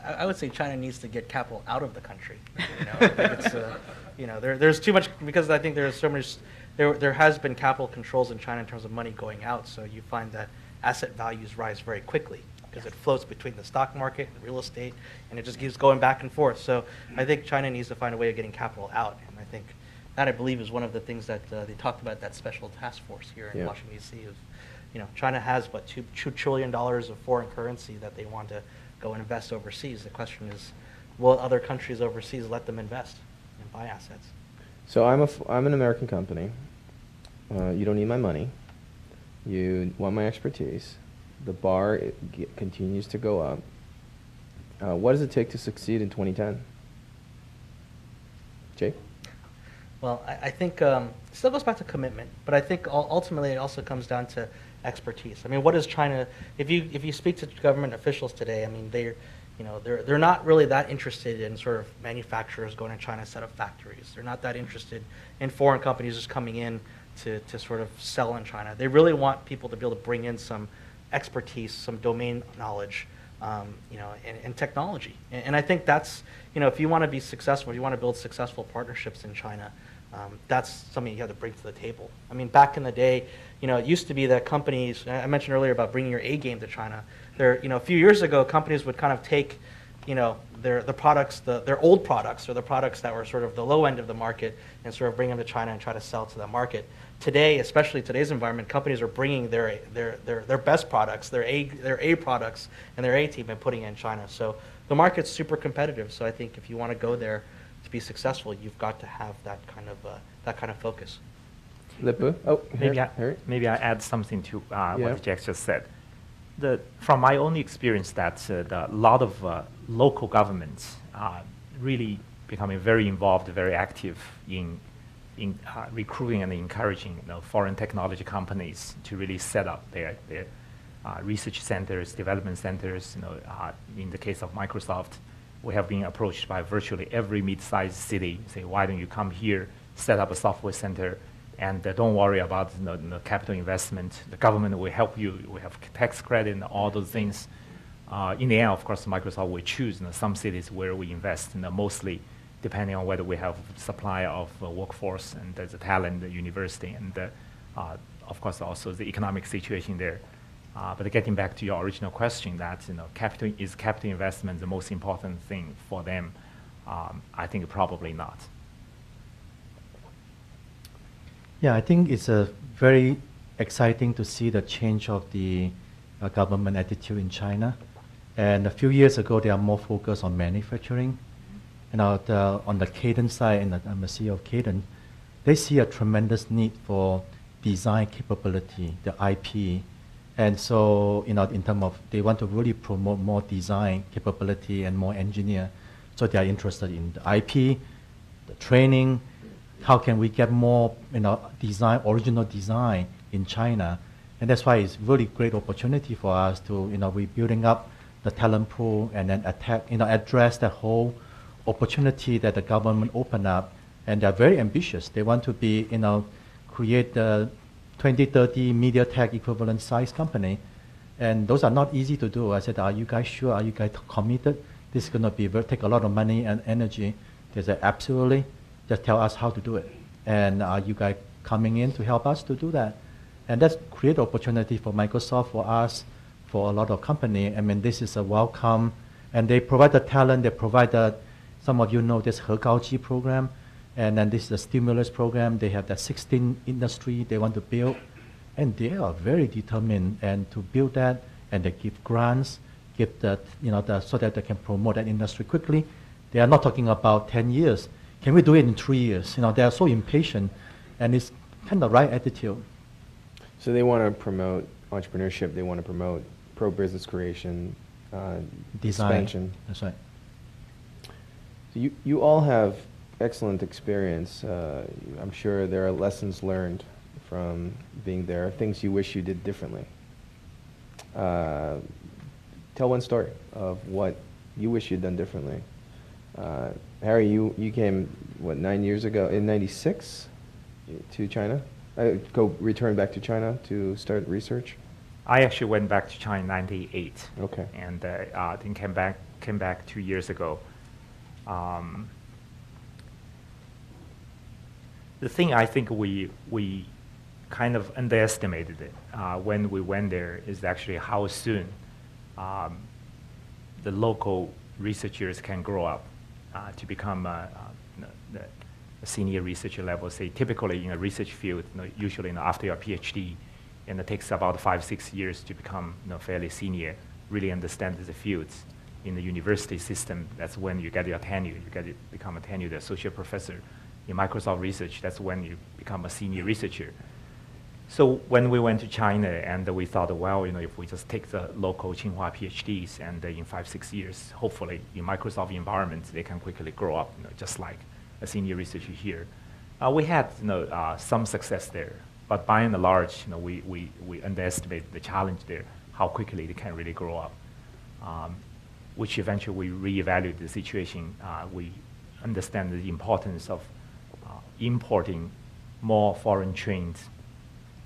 I would say China needs to get capital out of the country. I think it's, there's too much, because I think there's so much. There has been capital controls in China in terms of money going out, so you find that asset values rise very quickly because it floats between the stock market and real estate, and it just keeps going back and forth. So I think China needs to find a way of getting capital out, and I think that, I believe, is one of the things that they talked about, that special task force here in Washington, D.C. China has, what, $2 trillion of foreign currency that they want to go and invest overseas. The question is, will other countries overseas let them invest and buy assets? So I'm an American company. You don't need my money. You want my expertise. The bar continues to go up. What does it take to succeed in 2010? Jake? Well, I think it still goes back to commitment, but I think ultimately it also comes down to expertise. I mean, what is China? If you speak to government officials today, I mean, they're not really that interested in sort of manufacturers going to China to set up factories. They're not that interested in foreign companies just coming in to sort of sell in China. They really want people to be able to bring in some expertise, some domain knowledge, and technology. And I think that's, if you want to be successful, if you want to build successful partnerships in China, that's something you have to bring to the table. I mean, back in the day, it used to be that companies, I mentioned earlier about bringing your A game to China. A few years ago, companies would kind of take, their products, their old products, or the products that were sort of the low end of the market, and sort of bring them to China and try to sell to that market. Today, especially today's environment, companies are bringing their best products, their A products, and their A team, and putting it in China. So the market's super competitive. So I think if you want to go there to be successful, you've got to have that kind of focus. Lip-Bu? Oh, maybe I add something to what Jack just said. From my own experience, that a lot of local governments are really becoming very involved, very active in recruiting and encouraging foreign technology companies to really set up their research centers, development centers. In the case of Microsoft, we have been approached by virtually every mid-sized city. Say, why don't you come here, set up a software center, and don't worry about the capital investment. The government will help you. We have tax credit and all those things. In the end, of course, Microsoft will choose some cities where we invest, mostly depending on whether we have supply of workforce and there's a talent, the university, and of course also the economic situation there. But getting back to your original question, that capital investment the most important thing for them? I think probably not. Yeah, I think it's very exciting to see the change of the government attitude in China. And a few years ago, they are more focused on manufacturing. On the Cadence side, and I'm the CEO of Cadence, they see a tremendous need for design capability, the IP. And so, in terms of, they want to really promote more design capability and more engineer. So they are interested in the IP, the training, how can we get more, design, original design in China. And that's why it's really great opportunity for us to, we're building up the talent pool and then address the whole opportunity that the government opened up. And they're very ambitious. They want to be, create the 2030 MediaTek equivalent size company. And those are not easy to do. I said, are you guys sure? Are you guys committed? This is going to take a lot of money and energy. They said, absolutely. Just tell us how to do it. And are you guys coming in to help us to do that? And that's create opportunity for Microsoft, for us, for a lot of company. I mean, this is a welcome. And they provide the talent. They provide some of you know this Hegaoji program. And then this is a stimulus program. They have that 16 industry they want to build. And they are very determined and to build that. And they give grants, give that, so that they can promote that industry quickly. They are not talking about 10 years. Can we do it in 3 years? They are so impatient. And it's kind of the right attitude. So they want to promote entrepreneurship. They want to promote pro-business creation, design. expansion. That's right. So you all have excellent experience. I'm sure there are lessons learned from being there, things you wish you did differently. Tell one story of what you wish you'd done differently. Harry, you came, 9 years ago, in '96 to China? Returned back to China to start research? I actually went back to China in '98. Okay. And then came back 2 years ago. The thing I think we kind of underestimated it when we went there is actually how soon the local researchers can grow up to become a senior researcher level. Say typically in a research field, usually after your PhD, and it takes about 5-6 years to become fairly senior, really understand the fields. In the university system, that's when you get your tenure. Become a tenured associate professor. In Microsoft Research, that's when you become a senior researcher. So when we went to China, and we thought, well, if we just take the local Tsinghua PhDs, and in 5-6 years, hopefully in Microsoft environments, they can quickly grow up, just like a senior researcher here. We had some success there, but by and large, we underestimated the challenge there, how quickly they can really grow up. Which eventually we reevaluate the situation. We understand the importance of importing more foreign trained.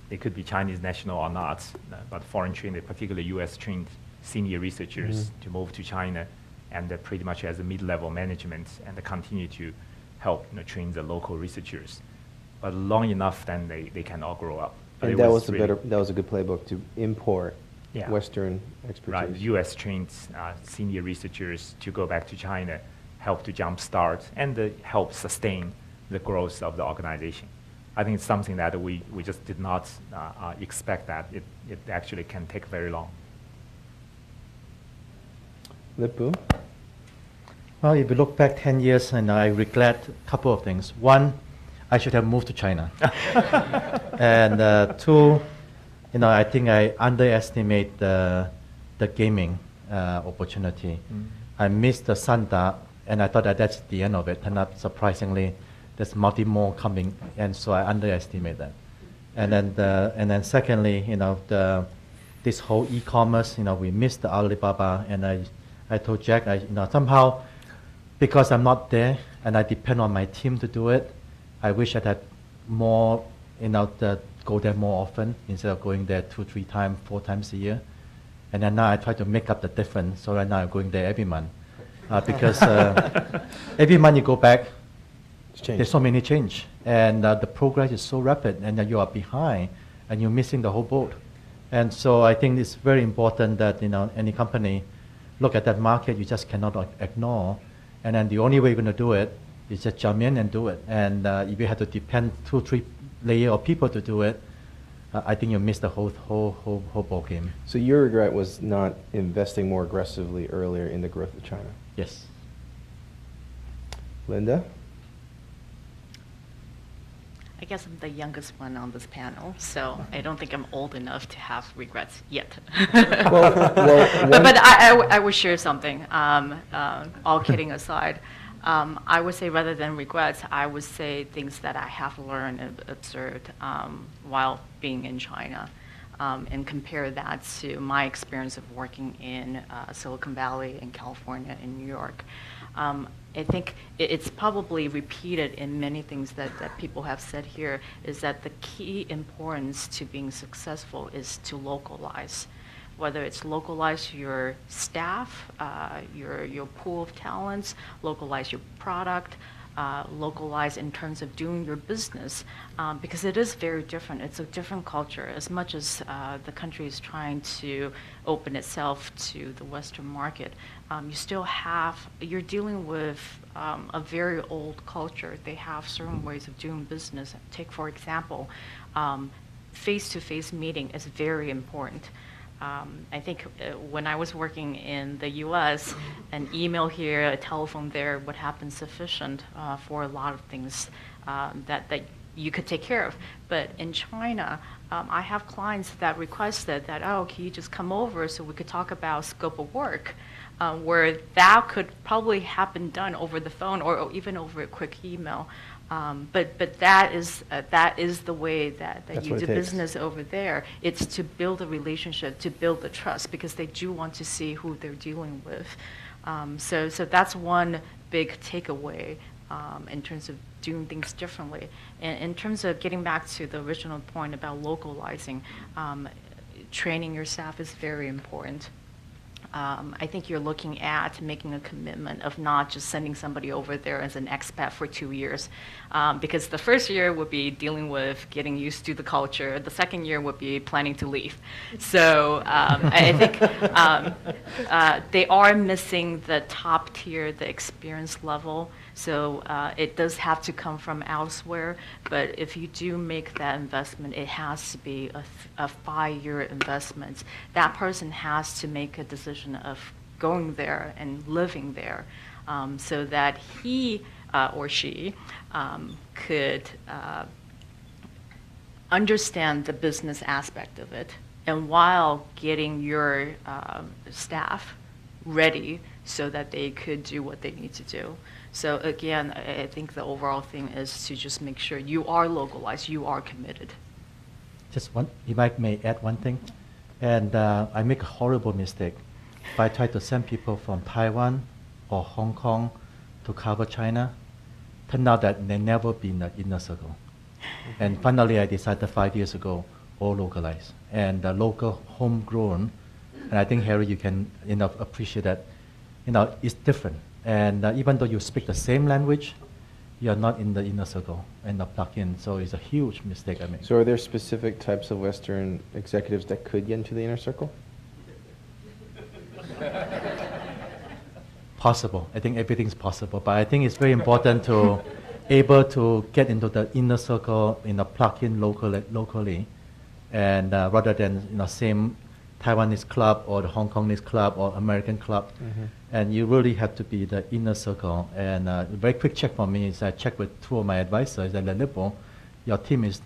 They could be Chinese national or not, but foreign trained, particularly US trained senior researchers to move to China, and pretty much as a mid-level management, and continue to help train the local researchers. But long enough, then they can all grow up. But and that was a good playbook to import Western expertise. Right, US trained senior researchers to go back to China, help to jumpstart and help sustain the growth of the organization. I think it's something that we just did not expect that it actually can take very long. Lip-Bu? Well, if you look back 10 years, and I regret a couple of things. One, I should have moved to China. And two, I think I underestimate the gaming opportunity. I missed the Santa, and I thought that that's the end of it. And surprisingly, there's more coming, and so I underestimate that. And then secondly, this whole e-commerce, we missed the Alibaba, and I told Jack, somehow, because I'm not there and I depend on my team to do it, I wish I had more, go there more often instead of going there 2, 3 times, 4 times a year. And then now I try to make up the difference. So right now I'm going there every month, because every month you go back, there's so many change, and the progress is so rapid, and then you are behind, and you're missing the whole boat. And so I think it's very important that any company look at that market. You just cannot ignore. And then the only way you're going to do it is just jump in and do it. And if you have to depend 2-3 layers of people to do it, I think you miss the whole ball game. So your regret was not investing more aggressively earlier in the growth of China? Yes. Linda? I guess I'm the youngest one on this panel, so I don't think I'm old enough to have regrets yet. But I would share something, all kidding aside. I would say rather than regrets, I would say things that I have learned and observed while being in China, and compare that to my experience of working in Silicon Valley, in California, in New York. I think it's probably repeated in many things that people have said here, is that the key importance to being successful is to localize. Whether it's localize your staff, your pool of talents, localize your product, localize in terms of doing your business, because it is very different. It's a different culture. As much as the country is trying to open itself to the Western market, you're dealing with a very old culture. They have certain ways of doing business. Take, for example, face-to-face meeting is very important. I think when I was working in the US, an email here, a telephone there would happen sufficient for a lot of things that you could take care of. But in China, I have clients that requested that, oh, can you just come over so we could talk about scope of work, where that could probably have been done over the phone or even over a quick email. But that is the way that you do business over there. It's to build a relationship, to build the trust, because they do want to see who they're dealing with. So that's one big takeaway in terms of doing things differently. And in terms of getting back to the original point about localizing, training your staff is very important. I think you're looking at making a commitment of not just sending somebody over there as an expat for 2 years, because the first year would be dealing with getting used to the culture. The second year would be planning to leave. So I think they are missing the top tier, the experience level. So it does have to come from elsewhere, but if you do make that investment, it has to be a 5-year investment. That person has to make a decision of going there and living there, so that he or she could understand the business aspect of it, and while getting your staff ready so that they could do what they need to do. So again, I think the overall thing is to just make sure you are localized, you are committed. Just one, if I may add one thing, and I make a horrible mistake. If I try to send people from Taiwan or Hong Kong to cover China, turned out that they never been in the inner circle. And finally, I decided 5 years ago, all localized and local, homegrown. And I think Harry, you can appreciate that. It's different. And even though you speak the same language, you're not in the inner circle and not plugged in. So it's a huge mistake I made. So are there specific types of Western executives that could get into the inner circle? Possible. I think everything's possible. But I think it's very important to able to get into the inner circle, plug in locally, and rather than same Taiwanese club or the Hong Kongese club or American club. Mm-hmm. And you really have to be the inner circle. And a very quick check for me is I checked with 2 of my advisors at the Liberal, your team is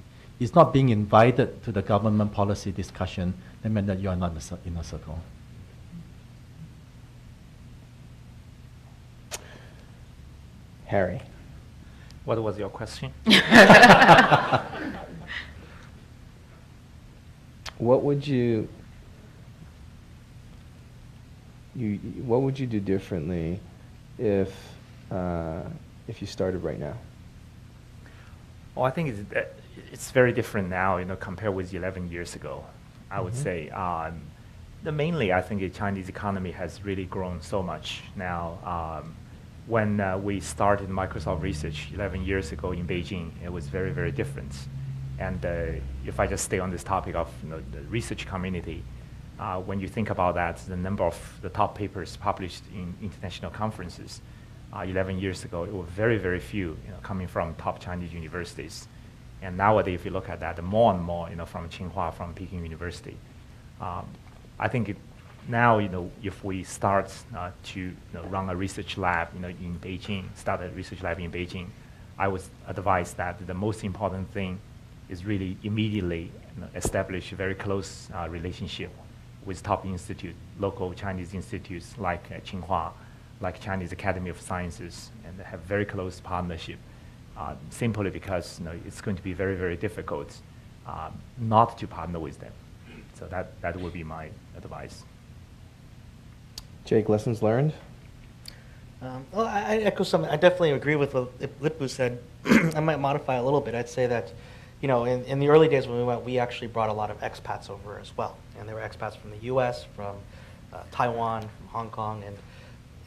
not being invited to the government policy discussion. That means that you are not in the inner circle. Harry. What was your question? What would you do differently if you started right now? Well, I think it's very different now, compared with 11 years ago. I would say mainly I think the Chinese economy has really grown so much now. When we started Microsoft Research 11 years ago in Beijing, it was very, very different. And if I just stay on this topic of the research community, when you think about that, the number of the top papers published in international conferences 11 years ago, it was very, very few coming from top Chinese universities. And nowadays, if you look at that, more and more from Tsinghua, from Peking University. I think now, if we start to run a research lab in Beijing, start a research lab in Beijing, I would advise that the most important thing is really immediately establish a very close relationship with top institute, local Chinese institutes like Tsinghua, like Chinese Academy of Sciences, and have very close partnership. Simply because it's going to be very, very difficult not to partner with them. So that would be my advice. Jake, lessons learned? Well, I echo something. I definitely agree with what Lip-Bu said. I might modify a little bit. I'd say that, in the early days when we went, we actually brought a lot of expats over as well. And there were expats from the U.S., from Taiwan, from Hong Kong,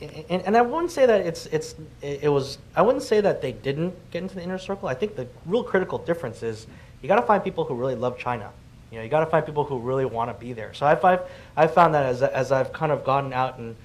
and I wouldn't say that I wouldn't say that they didn't get into the inner circle. I think the real critical difference is you got to find people who really love China. You got to find people who really want to be there. So I've found that as I've kind of gone out and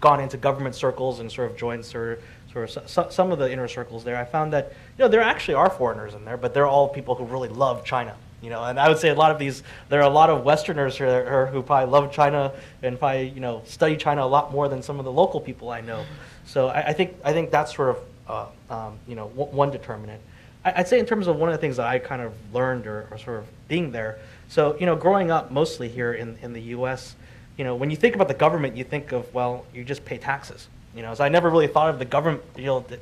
gone into government circles and sort of joined sort of some of the inner circles there, I found that there actually are foreigners in there, but they're all people who really love China. And I would say there are a lot of Westerners here who probably love China and probably study China a lot more than some of the local people I know. So I think that's sort of one determinant. I'd say in terms of one of the things that I kind of learned or sort of being there. So growing up mostly here in the U.S., when you think about the government, you think of, well, you just pay taxes. So I never really thought of the government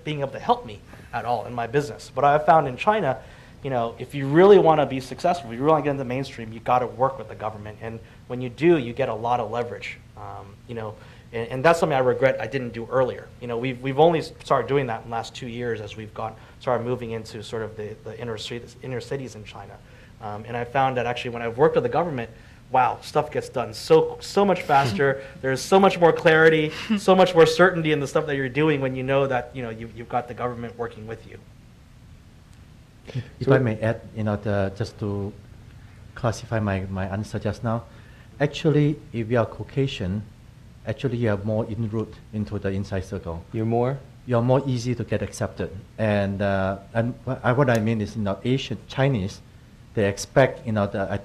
being able to help me at all in my business. But I found in China, if you really want to be successful, if you really want to get into the mainstream, you got to work with the government. And when you do, you get a lot of leverage. And that's something I regret I didn't do earlier. We've only started doing that in the last 2 years as we've started moving into sort of the inner cities in China. And I found that actually when I've worked with the government, wow, stuff gets done so much faster. There's so much more clarity, so much more certainty in the stuff that you're doing when you know that you've got the government working with you. If I may add, just to classify my answer just now, actually, if you are Caucasian, actually you are more en route into the inside circle. You're more easy to get accepted. And what I mean is, Asian Chinese, they expect,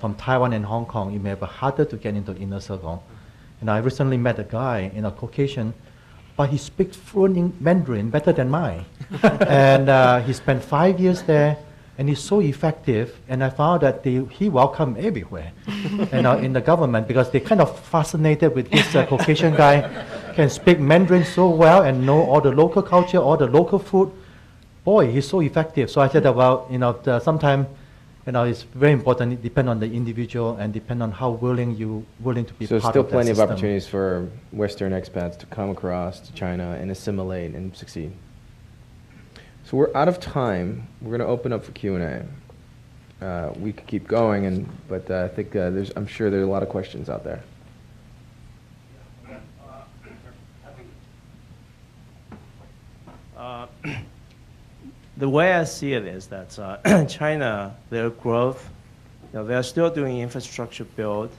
from Taiwan and Hong Kong, it may be harder to get into the inner circle. And I recently met a guy, Caucasian, but he speaks fluent Mandarin better than mine. And he spent 5 years there, and he's so effective. And I found that he welcome everywhere, in the government, because they're kind of fascinated with this Caucasian guy, can speak Mandarin so well and know all the local culture, all the local food. Boy, he's so effective. So I said, well, sometimes, it's very important. It depends on the individual and depend on how willing to be part of that system. So still plenty of opportunities for Western expats to come across to China and assimilate and succeed. So we're out of time. We're going to open up for Q&A. We could keep going, but I think I'm sure there's a lot of questions out there. The way I see it is that China, their growth, they're still doing infrastructure build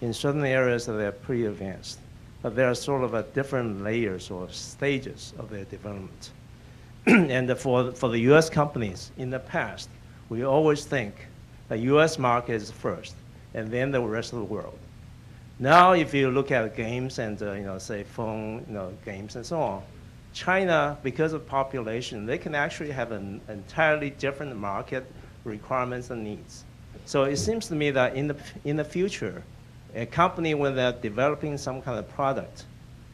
in certain areas that they're pretty advanced, but there are sort of different layers or stages of their development. And for the U.S. companies in the past, we always think the U.S. market is first, and then the rest of the world. Now, if you look at games and say phone games and so on, China, because of population, they can actually have an entirely different market requirements and needs. So it seems to me that in the future, a company when they're developing some kind of product,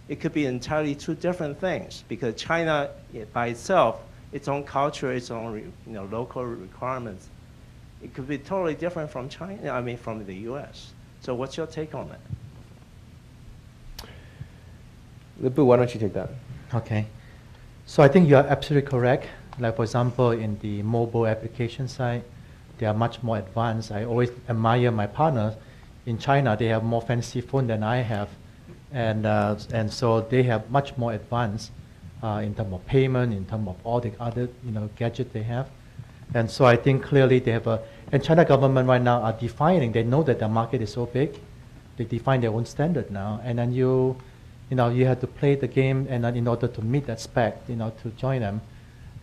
it could be entirely two different things, because China by itself, its own culture, its own local requirements, it could be totally different from China. From the U.S. So what's your take on that? Lip-Bu, why don't you take that? Okay. So I think you are absolutely correct. Like, for example, in the mobile application side, they are much more advanced. I always admire my partners. In China, they have more fancy phone than I have. And so they have much more advanced in terms of payment, in terms of all the other gadgets they have. And so I think clearly they have and China government right now are defining, they know that the market is so big, they define their own standard now, and then you have to play the game, and then in order to meet that spec, to join them.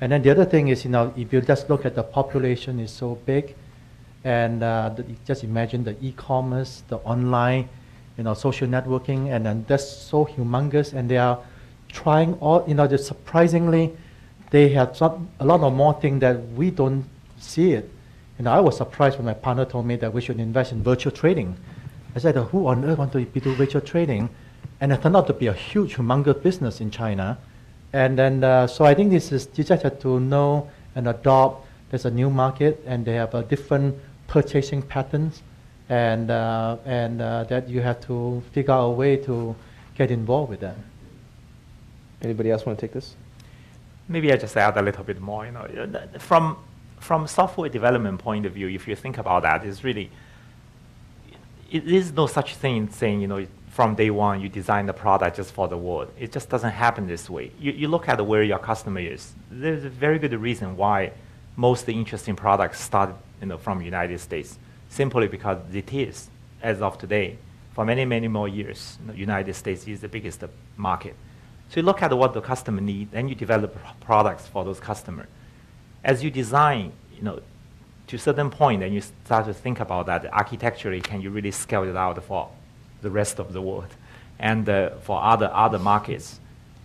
And then the other thing is, if you just look at the population is so big, and just imagine the e-commerce, the online, social networking, and then that's so humongous, and they are trying all, just surprisingly, they have a lot of more things that we don't see it. I was surprised when my partner told me that we should invest in virtual trading. I said, who on earth want to do virtual trading? And it turned out to be a huge, humongous business in China. And then, so I think you just have to know and adopt. There's a new market, and they have a different purchasing patterns, and that you have to figure out a way to get involved with that. Anybody else want to take this? Maybe I just add a little bit more. From software development point of view, if you think about that, it is no such thing saying, from day one, you design the product just for the world. It just doesn't happen this way. You look at where your customer is. There's a very good reason why most interesting products start from the United States, simply because it is, as of today, for many, many more years, the United States is the biggest market. So you look at what the customer needs, and you develop products for those customers. As you design, to a certain point, and you start to think about that architecturally, can you really scale it out for the rest of the world and for other markets?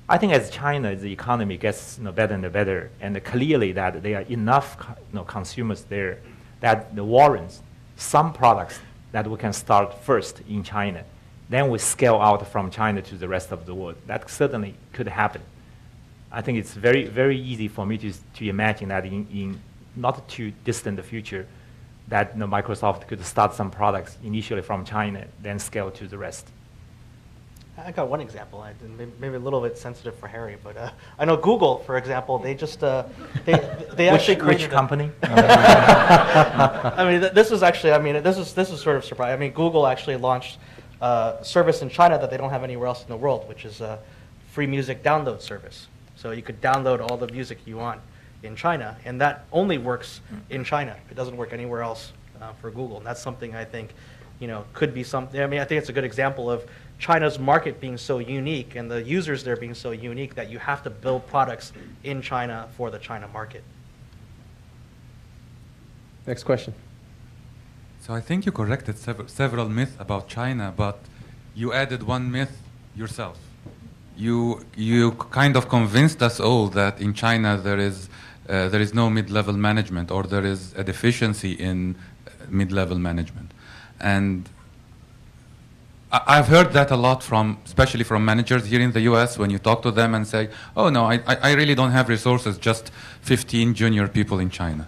I think as China, the economy gets better and better, and clearly that there are enough consumers there that warrants some products that we can start first in China. Then we scale out from China to the rest of the world. That certainly could happen. I think it's very, very easy for me to imagine that in not too distant future, that Microsoft could start some products initially from China, then scale to the rest. I got one example, maybe a little bit sensitive for Harry, but I know Google, for example, they just they actually created which company? This is sort of surprising. Google actually launched a service in China that they don't have anywhere else in the world, which is a free music download service. So you could download all the music you want in China, and that only works in China. It doesn't work anywhere else for Google, and that's something I think, could be something. I think it's a good example of China's market being so unique and the users there being so unique that you have to build products in China for the China market. Next question. So I think you corrected several myths about China, but you added one myth yourself. You kind of convinced us all that in China there is no mid-level management, or there is a deficiency in mid-level management. And I've heard that a lot especially from managers here in the US, when you talk to them and say, oh no, I really don't have resources, just 15 junior people in China.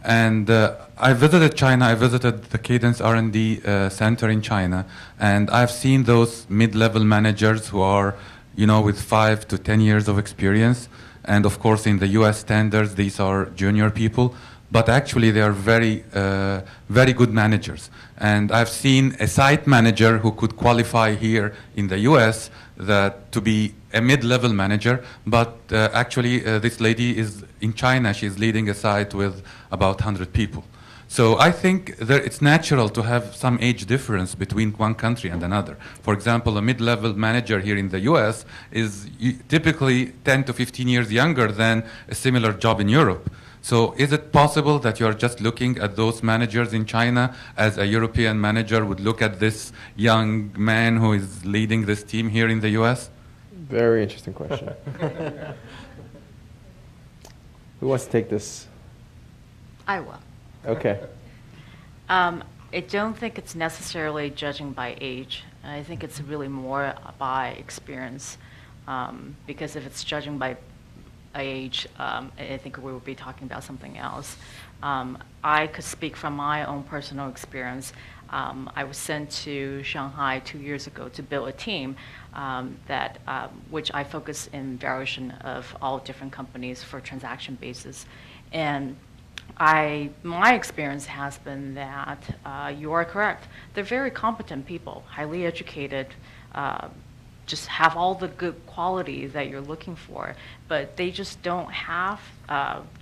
And I visited China, I visited the Cadence R&D center in China, and I've seen those mid-level managers who are, with 5 to 10 years of experience. And of course, in the US standards, these are junior people, but actually they are very, very good managers. And I've seen a site manager who could qualify here in the US to be a mid-level manager, but actually this lady is in China, she's leading a site with about 100 people. So I think it's natural to have some age difference between one country and another. For example, a mid-level manager here in the US is typically 10 to 15 years younger than a similar job in Europe. So is it possible that you're just looking at those managers in China as a European manager would look at this young man who is leading this team here in the US? Very interesting question. Who wants to take this? I will. Okay. I don't think it's necessarily judging by age. I think it's really more by experience, because if it's judging by age, I think we would be talking about something else. I could speak from my own personal experience. I was sent to Shanghai 2 years ago to build a team which I focus in variation of all different companies for transaction basis. And my experience has been that you are correct. They're very competent people, highly educated, just have all the good qualities that you're looking for, but they just don't have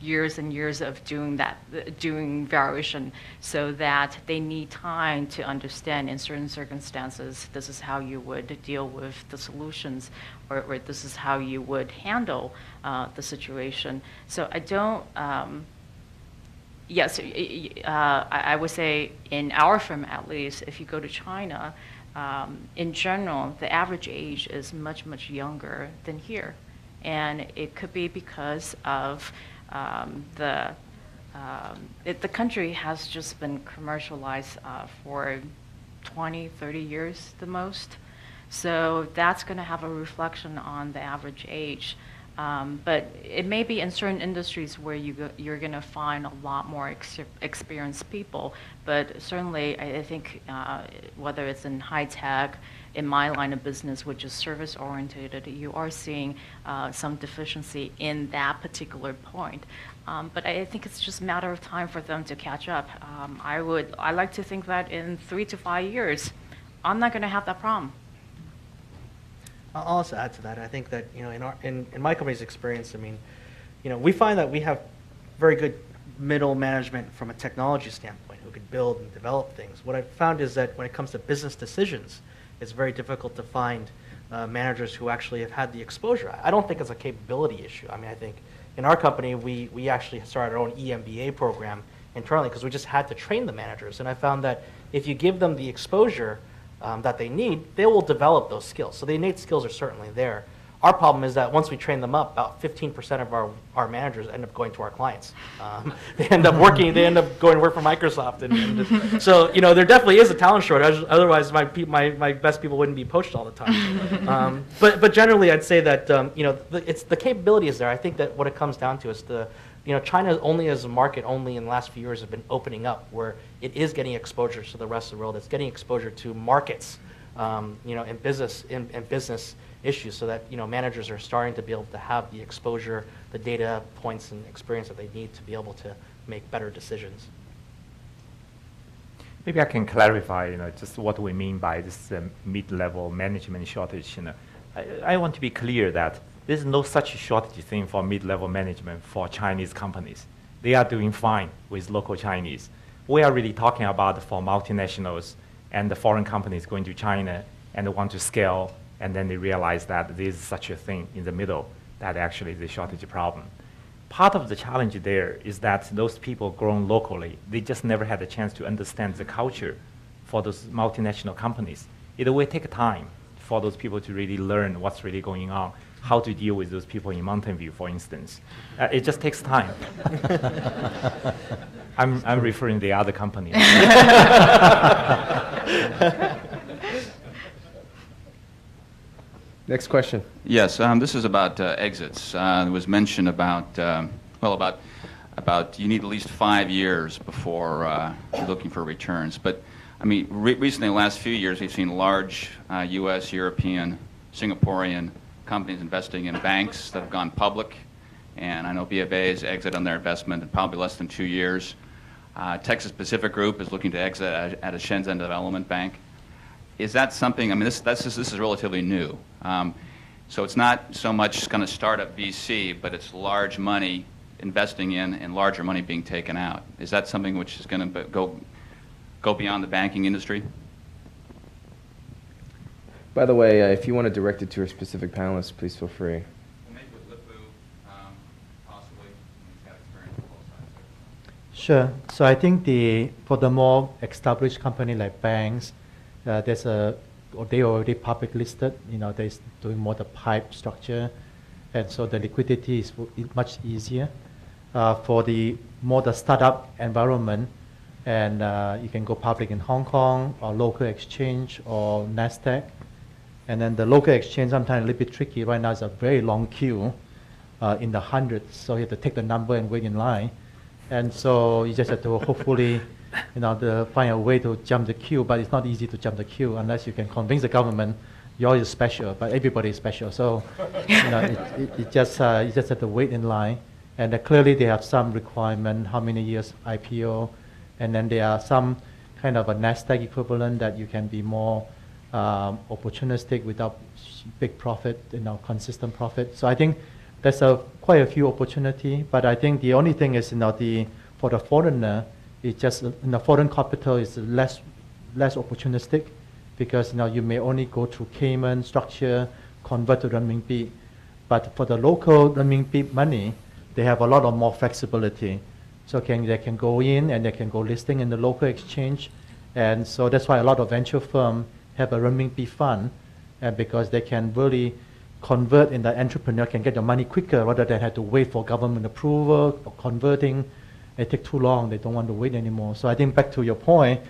years and years of doing variation, so that they need time to understand in certain circumstances, this is how you would deal with the solutions, or this is how you would handle the situation. So I don't, yes, I would say in our firm at least, if you go to China, in general, the average age is much, much younger than here. And it could be because of the country has just been commercialized for 20, 30 years the most. So that's going to have a reflection on the average age. But it may be in certain industries where you're going to find a lot more experienced people. But certainly, I think whether it's in high tech, in my line of business, which is service-oriented, you are seeing some deficiency in that particular point. But I think it's just a matter of time for them to catch up. I like to think that in 3 to 5 years, I'm not going to have that problem. I'll also add to that. I think that, you know, in my company's experience, I mean, you know, we find that we have very good middle management from a technology standpoint who could build and develop things. What I've found is that when it comes to business decisions, it's very difficult to find managers who actually have had the exposure. I don't think it's a capability issue. I mean, I think in our company, we actually started our own EMBA program internally because we just had to train the managers. And I found that if you give them the exposure that they need, they will develop those skills. So the innate skills are certainly there. Our problem is that once we train them up, about 15% of our managers end up going to our clients. They end up going to work for Microsoft. And so, you know, there definitely is a talent shortage. Otherwise, my best people wouldn't be poached all the time. But generally, I'd say that, you know, it's the capability is there. I think that what it comes down to is you know, China only as a market only in the last few years have been opening up where it is getting exposure to the rest of the world. It's getting exposure to markets, you know, and business issues, so that, you know, managers are starting to be able to have the exposure, the data points and experience that they need to be able to make better decisions. Maybe I can clarify, you know, just what we mean by this mid-level management shortage. You know, I want to be clear that there's no such shortage thing for mid-level management for Chinese companies. They are doing fine with local Chinese. We are really talking about for multinationals and the foreign companies going to China and want to scale, and then they realize that there is such a thing in the middle that actually is a shortage problem. Part of the challenge there is that those people grown locally, they just never had a chance to understand the culture for those multinational companies. It will take time for those people to really learn what's really going on, how to deal with those people in Mountain View, for instance. It just takes time. I'm referring to the other company. Next question. Yes, this is about exits. It was mentioned about you need at least 5 years before you're looking for returns. But I mean, recently, in the last few years, we've seen large U.S., European, Singaporean companies investing in banks that have gone public, and I know BofA's exit on their investment in probably less than 2 years. Texas Pacific Group is looking to exit at a Shenzhen development bank. Is that something? I mean, this is relatively new, so it's not so much kind of startup VC, but it's large money investing in and larger money being taken out. Is that something which is going to go beyond the banking industry? By the way, if you want to direct it to a specific panelist, please feel free. Well, maybe with Lip-Bu, possibly. He's got experience on both sides. Sure. So I think for the more established company like banks, they already public listed. You know, they're doing more the pipe structure, and so the liquidity is much easier. For the startup environment, and you can go public in Hong Kong or local exchange or NASDAQ. And then the local exchange sometimes a little bit tricky. Right now it's a very long queue in the hundreds, so you have to take the number and wait in line. And so you just have to hopefully, you know, find a way to jump the queue, but it's not easy to jump the queue unless you can convince the government you're special, but everybody is special. So, you know, you just have to wait in line. And clearly they have some requirement, how many years IPO, and then there are some kind of a NASDAQ equivalent that you can be more opportunistic without big profit, consistent profit. So I think there's quite a few opportunity, but I think the only thing is, for the foreigner, it's just, foreign capital is less opportunistic because, you may only go through Cayman structure, convert to renminbi. But for the local renminbi money, they have a lot of more flexibility. So they can go in and they can go listing in the local exchange. And so that's why a lot of venture firms have a renminbi fund, because they can really convert, and the entrepreneur can get the money quicker rather than have to wait for government approval or converting. It takes too long. They don't want to wait anymore. So I think back to your point,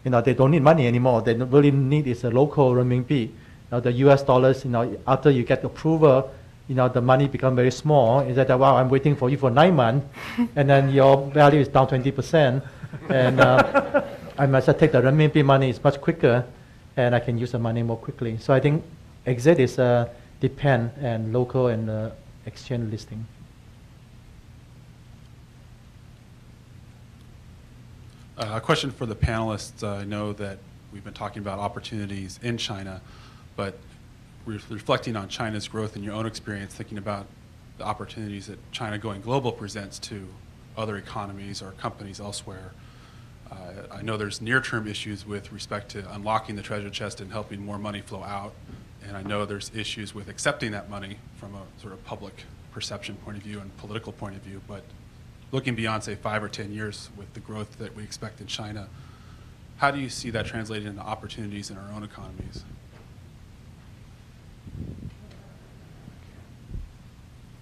they don't need money anymore. They really need is a local renminbi. Now the US dollars, after you get approval, the money become very small. Is that, wow, I'm waiting for you for 9 months, and then your value is down 20%. And I must take the renminbi money, it's much quicker, and I can use the money more quickly. So I think exit is depend and local and exchange listing. A question for the panelists. I know that we've been talking about opportunities in China, but reflecting on China's growth in your own experience, thinking about the opportunities that China going global presents to other economies or companies elsewhere. I know there's near-term issues with respect to unlocking the treasure chest and helping more money flow out, and I know there's issues with accepting that money from a sort of public perception point of view and political point of view, but looking beyond, say, 5 or 10 years with the growth that we expect in China, how do you see that translated into opportunities in our own economies?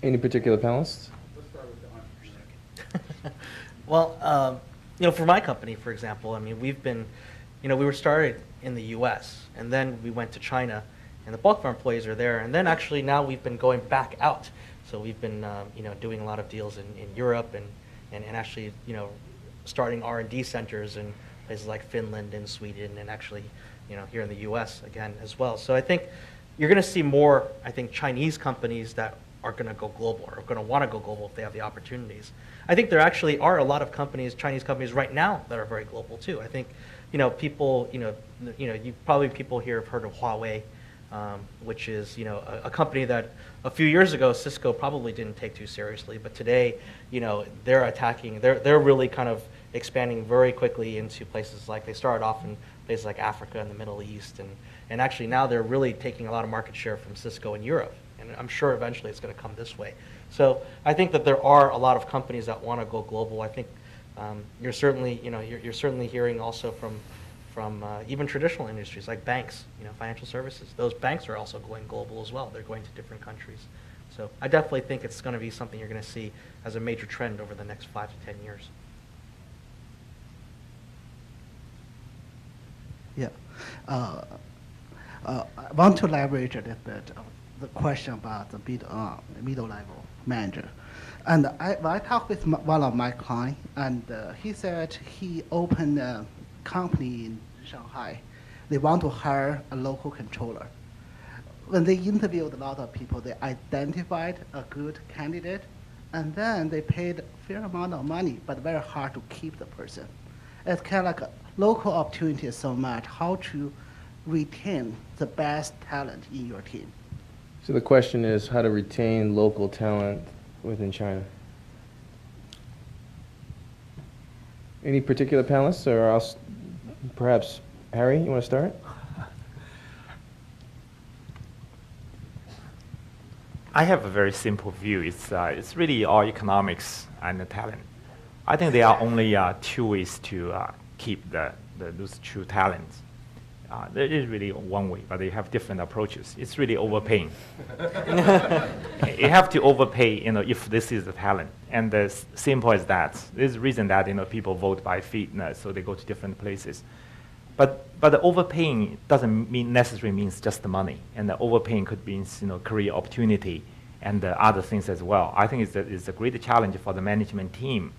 Any particular panelists? Let's start with the honor. Well, for my company, for example, I mean, we've been, we were started in the U.S. and then we went to China, and the bulk of our employees are there, and then actually now we've been going back out. So we've been, doing a lot of deals in Europe and actually, starting R&D centers in places like Finland and Sweden, and actually, here in the U.S. again as well. So I think you're going to see more, Chinese companies that are going to go global or are going to want to go global if they have the opportunities. I think there actually are a lot of companies, Chinese companies right now, that are very global too. I think, people, you probably people here have heard of Huawei, which is, a company that a few years ago Cisco probably didn't take too seriously, but today, they're attacking, they're really kind of expanding very quickly into places like, they started off in places like Africa and the Middle East, and actually now they're really taking a lot of market share from Cisco in Europe, and I'm sure eventually it's going to come this way. So I think that there are a lot of companies that want to go global. I think you're certainly, you're certainly hearing also from even traditional industries like banks, financial services. Those banks are also going global as well. They're going to different countries. So I definitely think it's going to be something you're going to see as a major trend over the next 5 to 10 years. Yeah. I want to leverage a little bit of the question about the middle level manager. And I talked with one of my clients, and he said he opened a company in Shanghai. They want to hire a local controller. When they interviewed a lot of people, they identified a good candidate, and then they paid a fair amount of money, but very hard to keep the person. It's kind of like a local opportunity so much, how to retain the best talent in your team. So the question is how to retain local talent within China. Any particular panelists, or else perhaps Harry, you want to start? I have a very simple view. It's really all economics and the talent. I think there are only 2 ways to keep those true talents. There is really one way, but they have different approaches. It's really overpaying. You have to overpay, if this is the talent. And as simple as that. There's a reason that, people vote by feet, so they go to different places. But the overpaying doesn't necessarily means just the money. And the overpaying could mean, career opportunity and other things as well. I think it's a great challenge for the management team.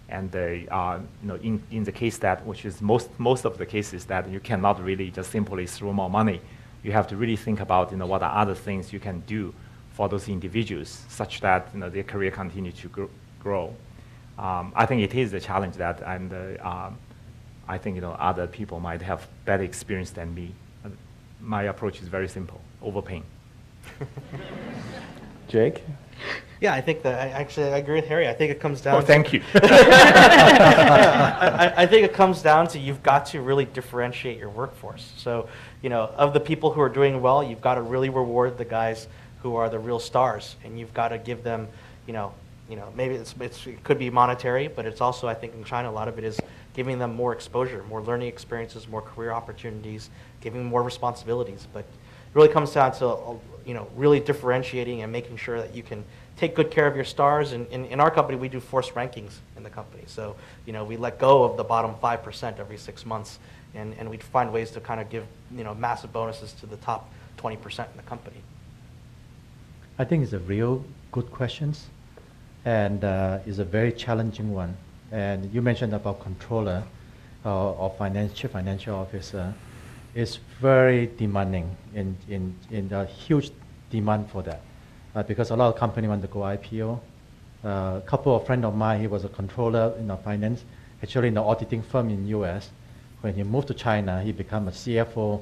And in the case that, which is most of the cases, that you cannot really just simply throw more money. You have to really think about what are other things you can do for those individuals, such that their career continue to grow. I think it is a challenge that, and I think other people might have better experience than me. my approach is very simple: overpaying. Jake? Yeah, I think that I agree with Harry. I think it comes down. Oh, thank you. I think it comes down to you've got to really differentiate your workforce. So, of the people who are doing well, you've got to really reward the guys who are the real stars, and you've got to give them, maybe it could be monetary, but it's also, I think in China, a lot of it is giving them more exposure, more learning experiences, more career opportunities, giving them more responsibilities. But it really comes down to, really differentiating and making sure that you can take good care of your stars. And in our company, we do forced rankings in the company. So, we let go of the bottom 5% every 6 months, and we find ways to kind of give, massive bonuses to the top 20% in the company. I think it's a real good question, and it's a very challenging one. And you mentioned about controller or financial officer. It's very demanding, in a huge demand for that, because a lot of companies want to go IPO. A couple of friends of mine, he was a controller in finance, actually in the auditing firm in US. When he moved to China, he became a CFO,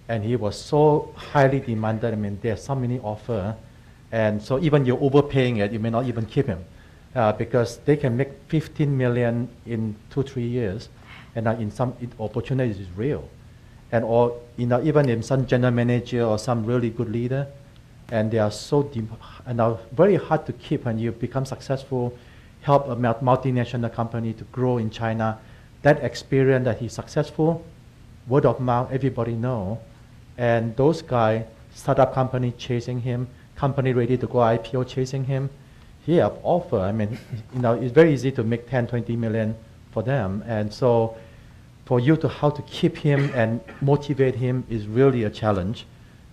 and he was so highly demanded. I mean, there are so many offers, and so even you're overpaying it, you may not even keep him, because they can make 15 million in 2-3 years, and in some opportunities is real. And even in some general manager or some really good leader, and they are are very hard to keep. When you become successful, help a multinational company to grow in China, that experience that he's successful, word of mouth, everybody know, and those guys, startup company chasing him, company ready to go IPO chasing him, he have offer. I mean, it's very easy to make 10, 20 million for them, and so for you to how to keep him and motivate him is really a challenge.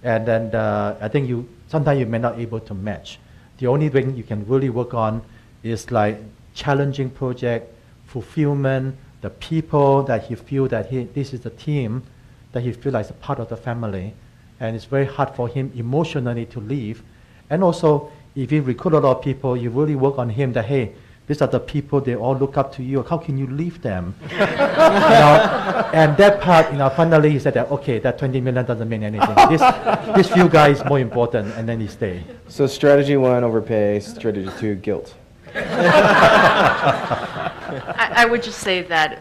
And then I think sometimes you may not able to match. The only thing you can really work on is like challenging project, fulfillment, the people that he feel that this is the team that he feel like is a part of the family, and it's very hard for him emotionally to leave. And also, if you recruit a lot of people, you really work on him that, hey, these are the people, they all look up to you. How can you leave them? And that part, finally he said that, okay, that 20 million doesn't mean anything. This few guys more important, and then he stay. So strategy 1, overpay. Strategy 2, guilt. I would just say that,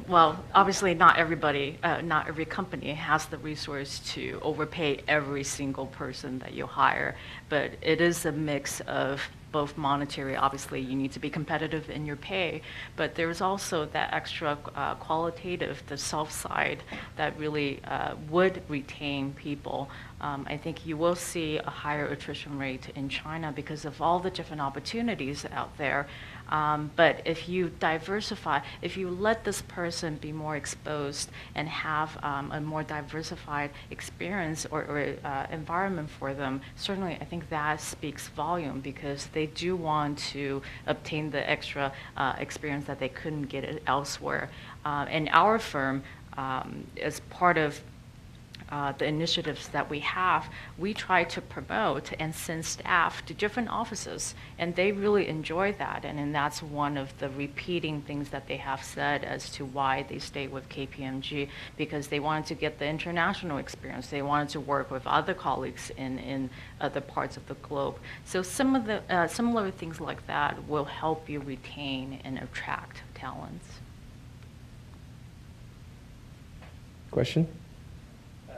well, obviously not everybody, not every company has the resource to overpay every single person that you hire, but it is a mix of both monetary. Obviously you need to be competitive in your pay, but there's also that extra qualitative, the soft side that really would retain people. I think you will see a higher attrition rate in China because of all the different opportunities out there. But if you diversify, if you let this person be more exposed and have a more diversified experience or environment for them, certainly I think that speaks volume, because they do want to obtain the extra experience that they couldn't get elsewhere. And our firm, as part of the initiatives that we have, we try to promote and send staff to different offices, and they really enjoy that. And that's one of the repeating things that they have said as to why they stay with KPMG, because they wanted to get the international experience. They wanted to work with other colleagues in other parts of the globe. So some of the similar things like that will help you retain and attract talents. Question?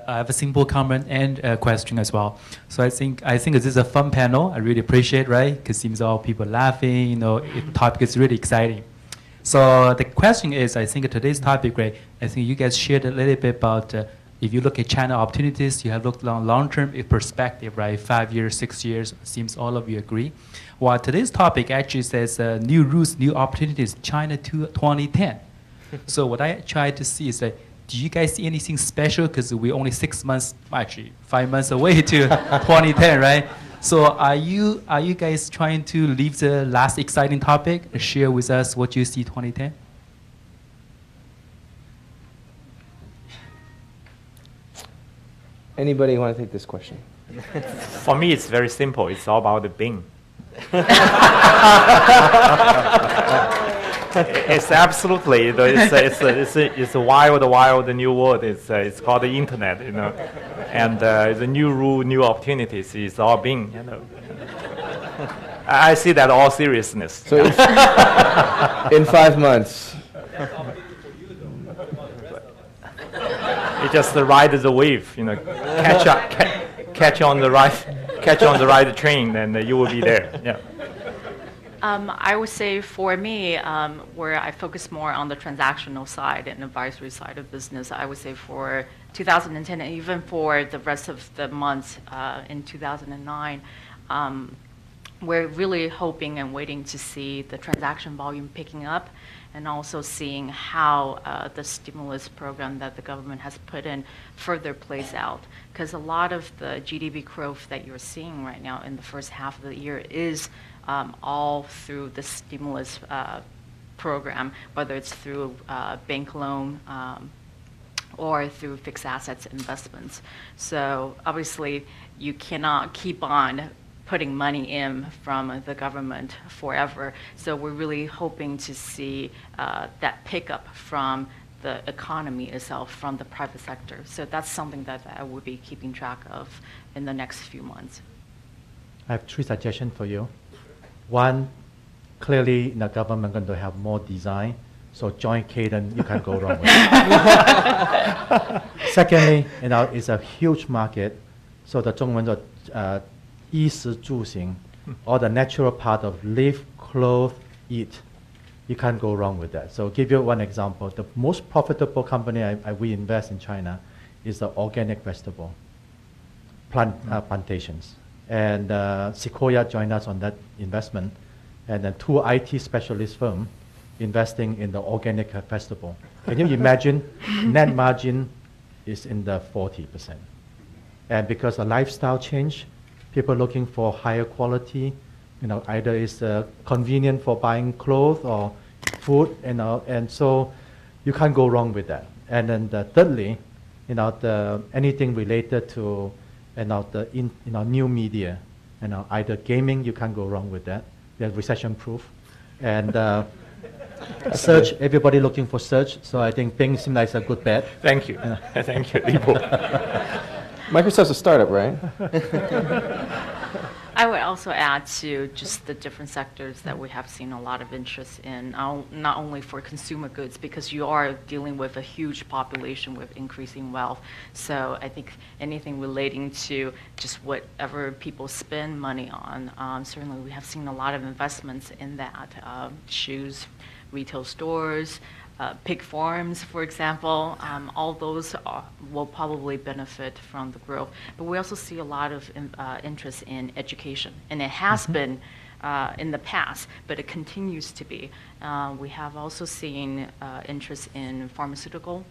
I have a simple comment and a question as well. So I think this is a fun panel. I really appreciate, right? Because it seems all people laughing. The topic is really exciting. So the question is, I think today's topic, right? I think you guys shared a little bit about if you look at China opportunities, you have looked long-term perspective, right? 5 years, 6 years. Seems all of you agree. Well, today's topic actually says new rules, new opportunities, China to 2010. So what I try to see is that, do you guys see anything special? Because we're only 6 months, actually 5 months away to 2010, right? So are you guys trying to leave the last exciting topic and share with us what you see 2010? Anybody want to take this question? For me, it's very simple. It's all about the Bing. It's absolutely, it's a wild new world. It's called the internet, and the new rule, new opportunities is all being, I see that all seriousness. So in 5 months. You just ride the wave, catch on the right train, and you will be there. Yeah. I would say for me, where I focus more on the transactional side and advisory side of business, I would say for 2010 and even for the rest of the months in 2009, we're really hoping and waiting to see the transaction volume picking up and also seeing how the stimulus program that the government has put in further plays out. Because a lot of the GDP growth that you're seeing right now in the first half of the year is all through the stimulus program, whether it's through bank loan or through fixed assets investments. So obviously you cannot keep on putting money in from the government forever. So we're really hoping to see that pickup from the economy itself, from the private sector. So that's something that I will be keeping track of in the next few months. I have 3 suggestions for you. One, clearly the government going to have more design, so join Cadence, you can't go wrong with it. Secondly, it's a huge market, so the 中文的衣食住行, all the natural part of live, clothe, eat, you can't go wrong with that. So give you one example. The most profitable company we invest in China is the organic vegetable plantations. And Sequoia joined us on that investment. And then 2 IT specialist firms investing in the organic vegetable. Can you imagine net margin is in the 40%. And because the lifestyle change, people looking for higher quality, either it's convenient for buying clothes or food, and so you can't go wrong with that. And then thirdly, anything related to new media, either gaming, you can't go wrong with that. They're recession proof, and search. Everybody looking for search, so I think Bing seems like a good bet. Thank you, thank you, Lipo. Microsoft's a startup, right? I would also add to just the different sectors that we have seen a lot of interest in, not only for consumer goods, because you are dealing with a huge population with increasing wealth. So I think anything relating to just whatever people spend money on, certainly we have seen a lot of investments in that. Shoes, retail stores, pig farms, for example, all those will probably benefit from the growth. But we also see a lot of interest in education, and it has been in the past, but it continues to be. We have also seen interest in pharmaceuticals.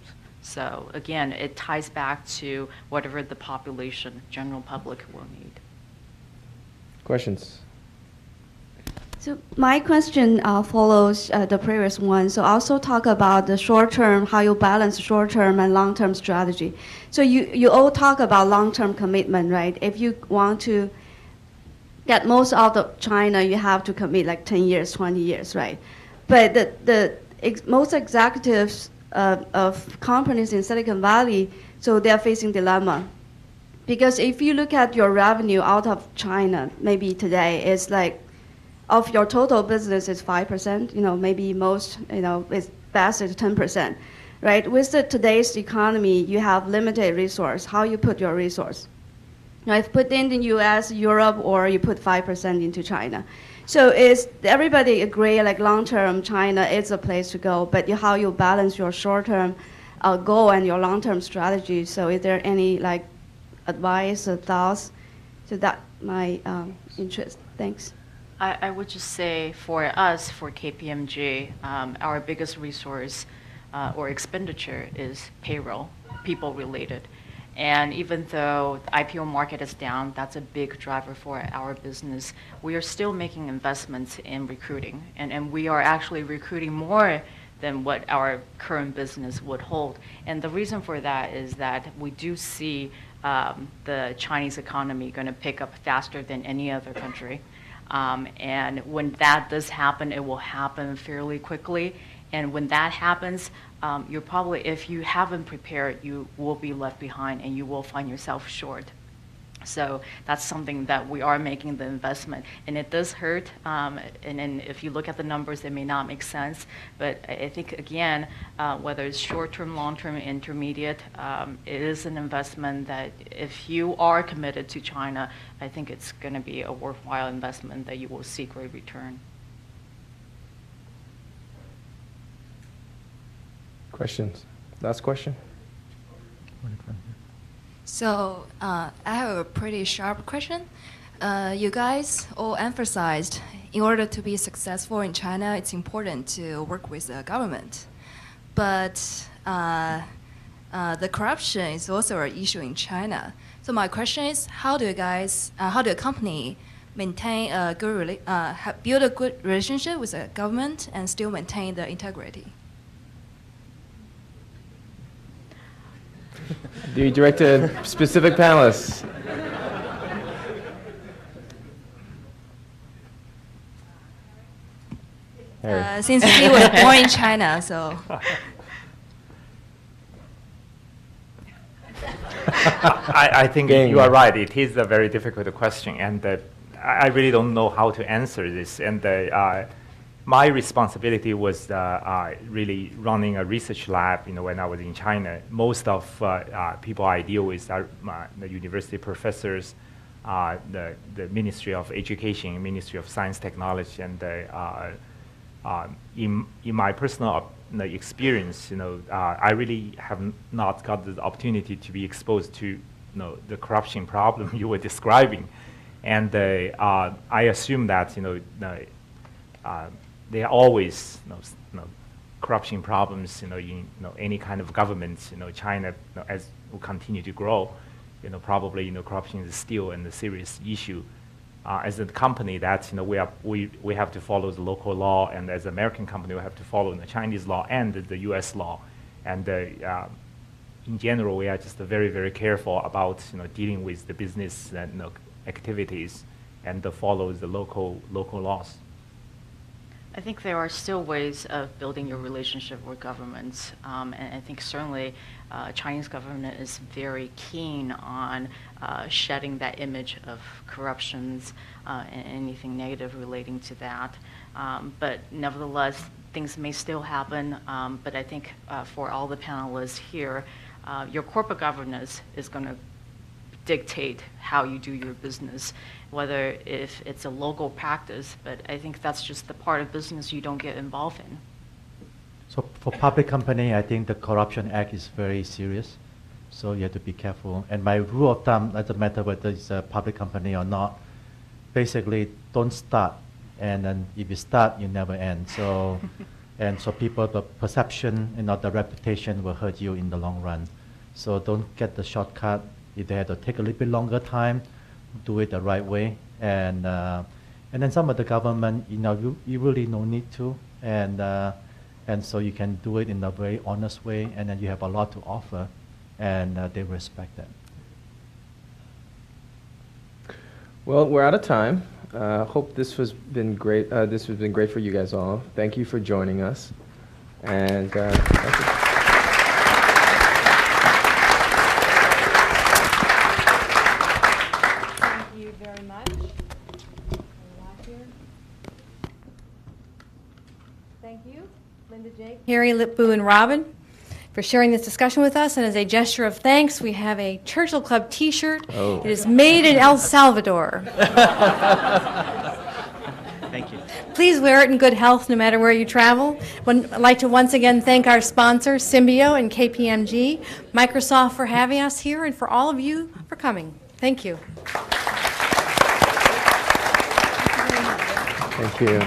So again, it ties back to whatever the population, general public will need. Questions? So my question follows the previous one. So also talk about the short-term, how you balance short-term and long-term strategy. So you all talk about long-term commitment, right? If you want to get most out of China, you have to commit like 10 years, 20 years, right? But most executives of companies in Silicon Valley, so they're facing dilemma. Because if you look at your revenue out of China, maybe today, it's like, of your total business is 5%, maybe most, it's best is 10%, right? With today's economy, you have limited resource. How you put your resource? If put in the US, Europe, or you put 5% into China. So everybody agree like long-term China is a place to go, but how you balance your short-term goal and your long-term strategy. So is there any advice or thoughts? So that my interest. Thanks. I would just say for us, for KPMG, our biggest resource or expenditure is payroll, people related. And even though the IPO market is down, that's a big driver for our business. We are still making investments in recruiting, and we are actually recruiting more than what our current business would hold. And the reason for that is that we do see the Chinese economy going to pick up faster than any other country. And when that does happen, it will happen fairly quickly. And when that happens, you're probably, if you haven't prepared, you will be left behind and you will find yourself short. So that's something that we are making the investment, and it does hurt. And then if you look at the numbers, it may not make sense. But I think again, whether it's short-term, long-term, intermediate, it is an investment that if you are committed to China, I think it's going to be a worthwhile investment that you will see great return. Questions? Last question? So I have a pretty sharp question. You guys all emphasized in order to be successful in China, it's important to work with the government. But the corruption is also an issue in China. So my question is, how do you guys, how do a company maintain a good, build a good relationship with the government and still maintain the integrity? Do you direct to specific panelists? Since he was born in China, so. I think you are right. It is a very difficult question, and I really don't know how to answer this. And my responsibility was really running a research lab. When I was in China, most of people I deal with are the university professors, the Ministry of Education, Ministry of Science, Technology, and in my personal experience, I really have not got the opportunity to be exposed to the corruption problem you were describing, and I assume that there are always corruption problems in any kind of government. China as will continue to grow, probably corruption is still a serious issue. As a company, that we have to follow the local law, and as an American company, we have to follow the Chinese law and the U.S. law. And in general, we are just very, very careful about dealing with the business and activities, and follow the local laws. I think there are still ways of building your relationship with governments, and I think certainly Chinese government is very keen on shedding that image of corruptions and anything negative relating to that. But nevertheless, things may still happen, but I think for all the panelists here, your corporate governance is going to dictate how you do your business, whether if it's a local practice, but I think that's just the part of business you don't get involved in. So for public company, I think the Corruption Act is very serious, so you have to be careful. And my rule of thumb, doesn't matter whether it's a public company or not, basically don't start, and then if you start, you never end. So, and so people, the perception and the reputation will hurt you in the long run. So don't get the shortcut. If they have to take a little bit longer time, do it the right way. And then some of the government, you really no need to. And so you can do it in a very honest way, and then you have a lot to offer, and they respect that. Well, we're out of time. Hope this has been great. This has been great for you guys all. Thank you for joining us. And thank you. Harry, Lip-Bu, and Robin for sharing this discussion with us. And as a gesture of thanks, we have a Churchill Club T-shirt. Oh. It is made in El Salvador. Thank you. Please wear it in good health no matter where you travel. I'd like to once again thank our sponsors, Symbio and KPMG, Microsoft for having us here, and for all of you for coming. Thank you. Thank you.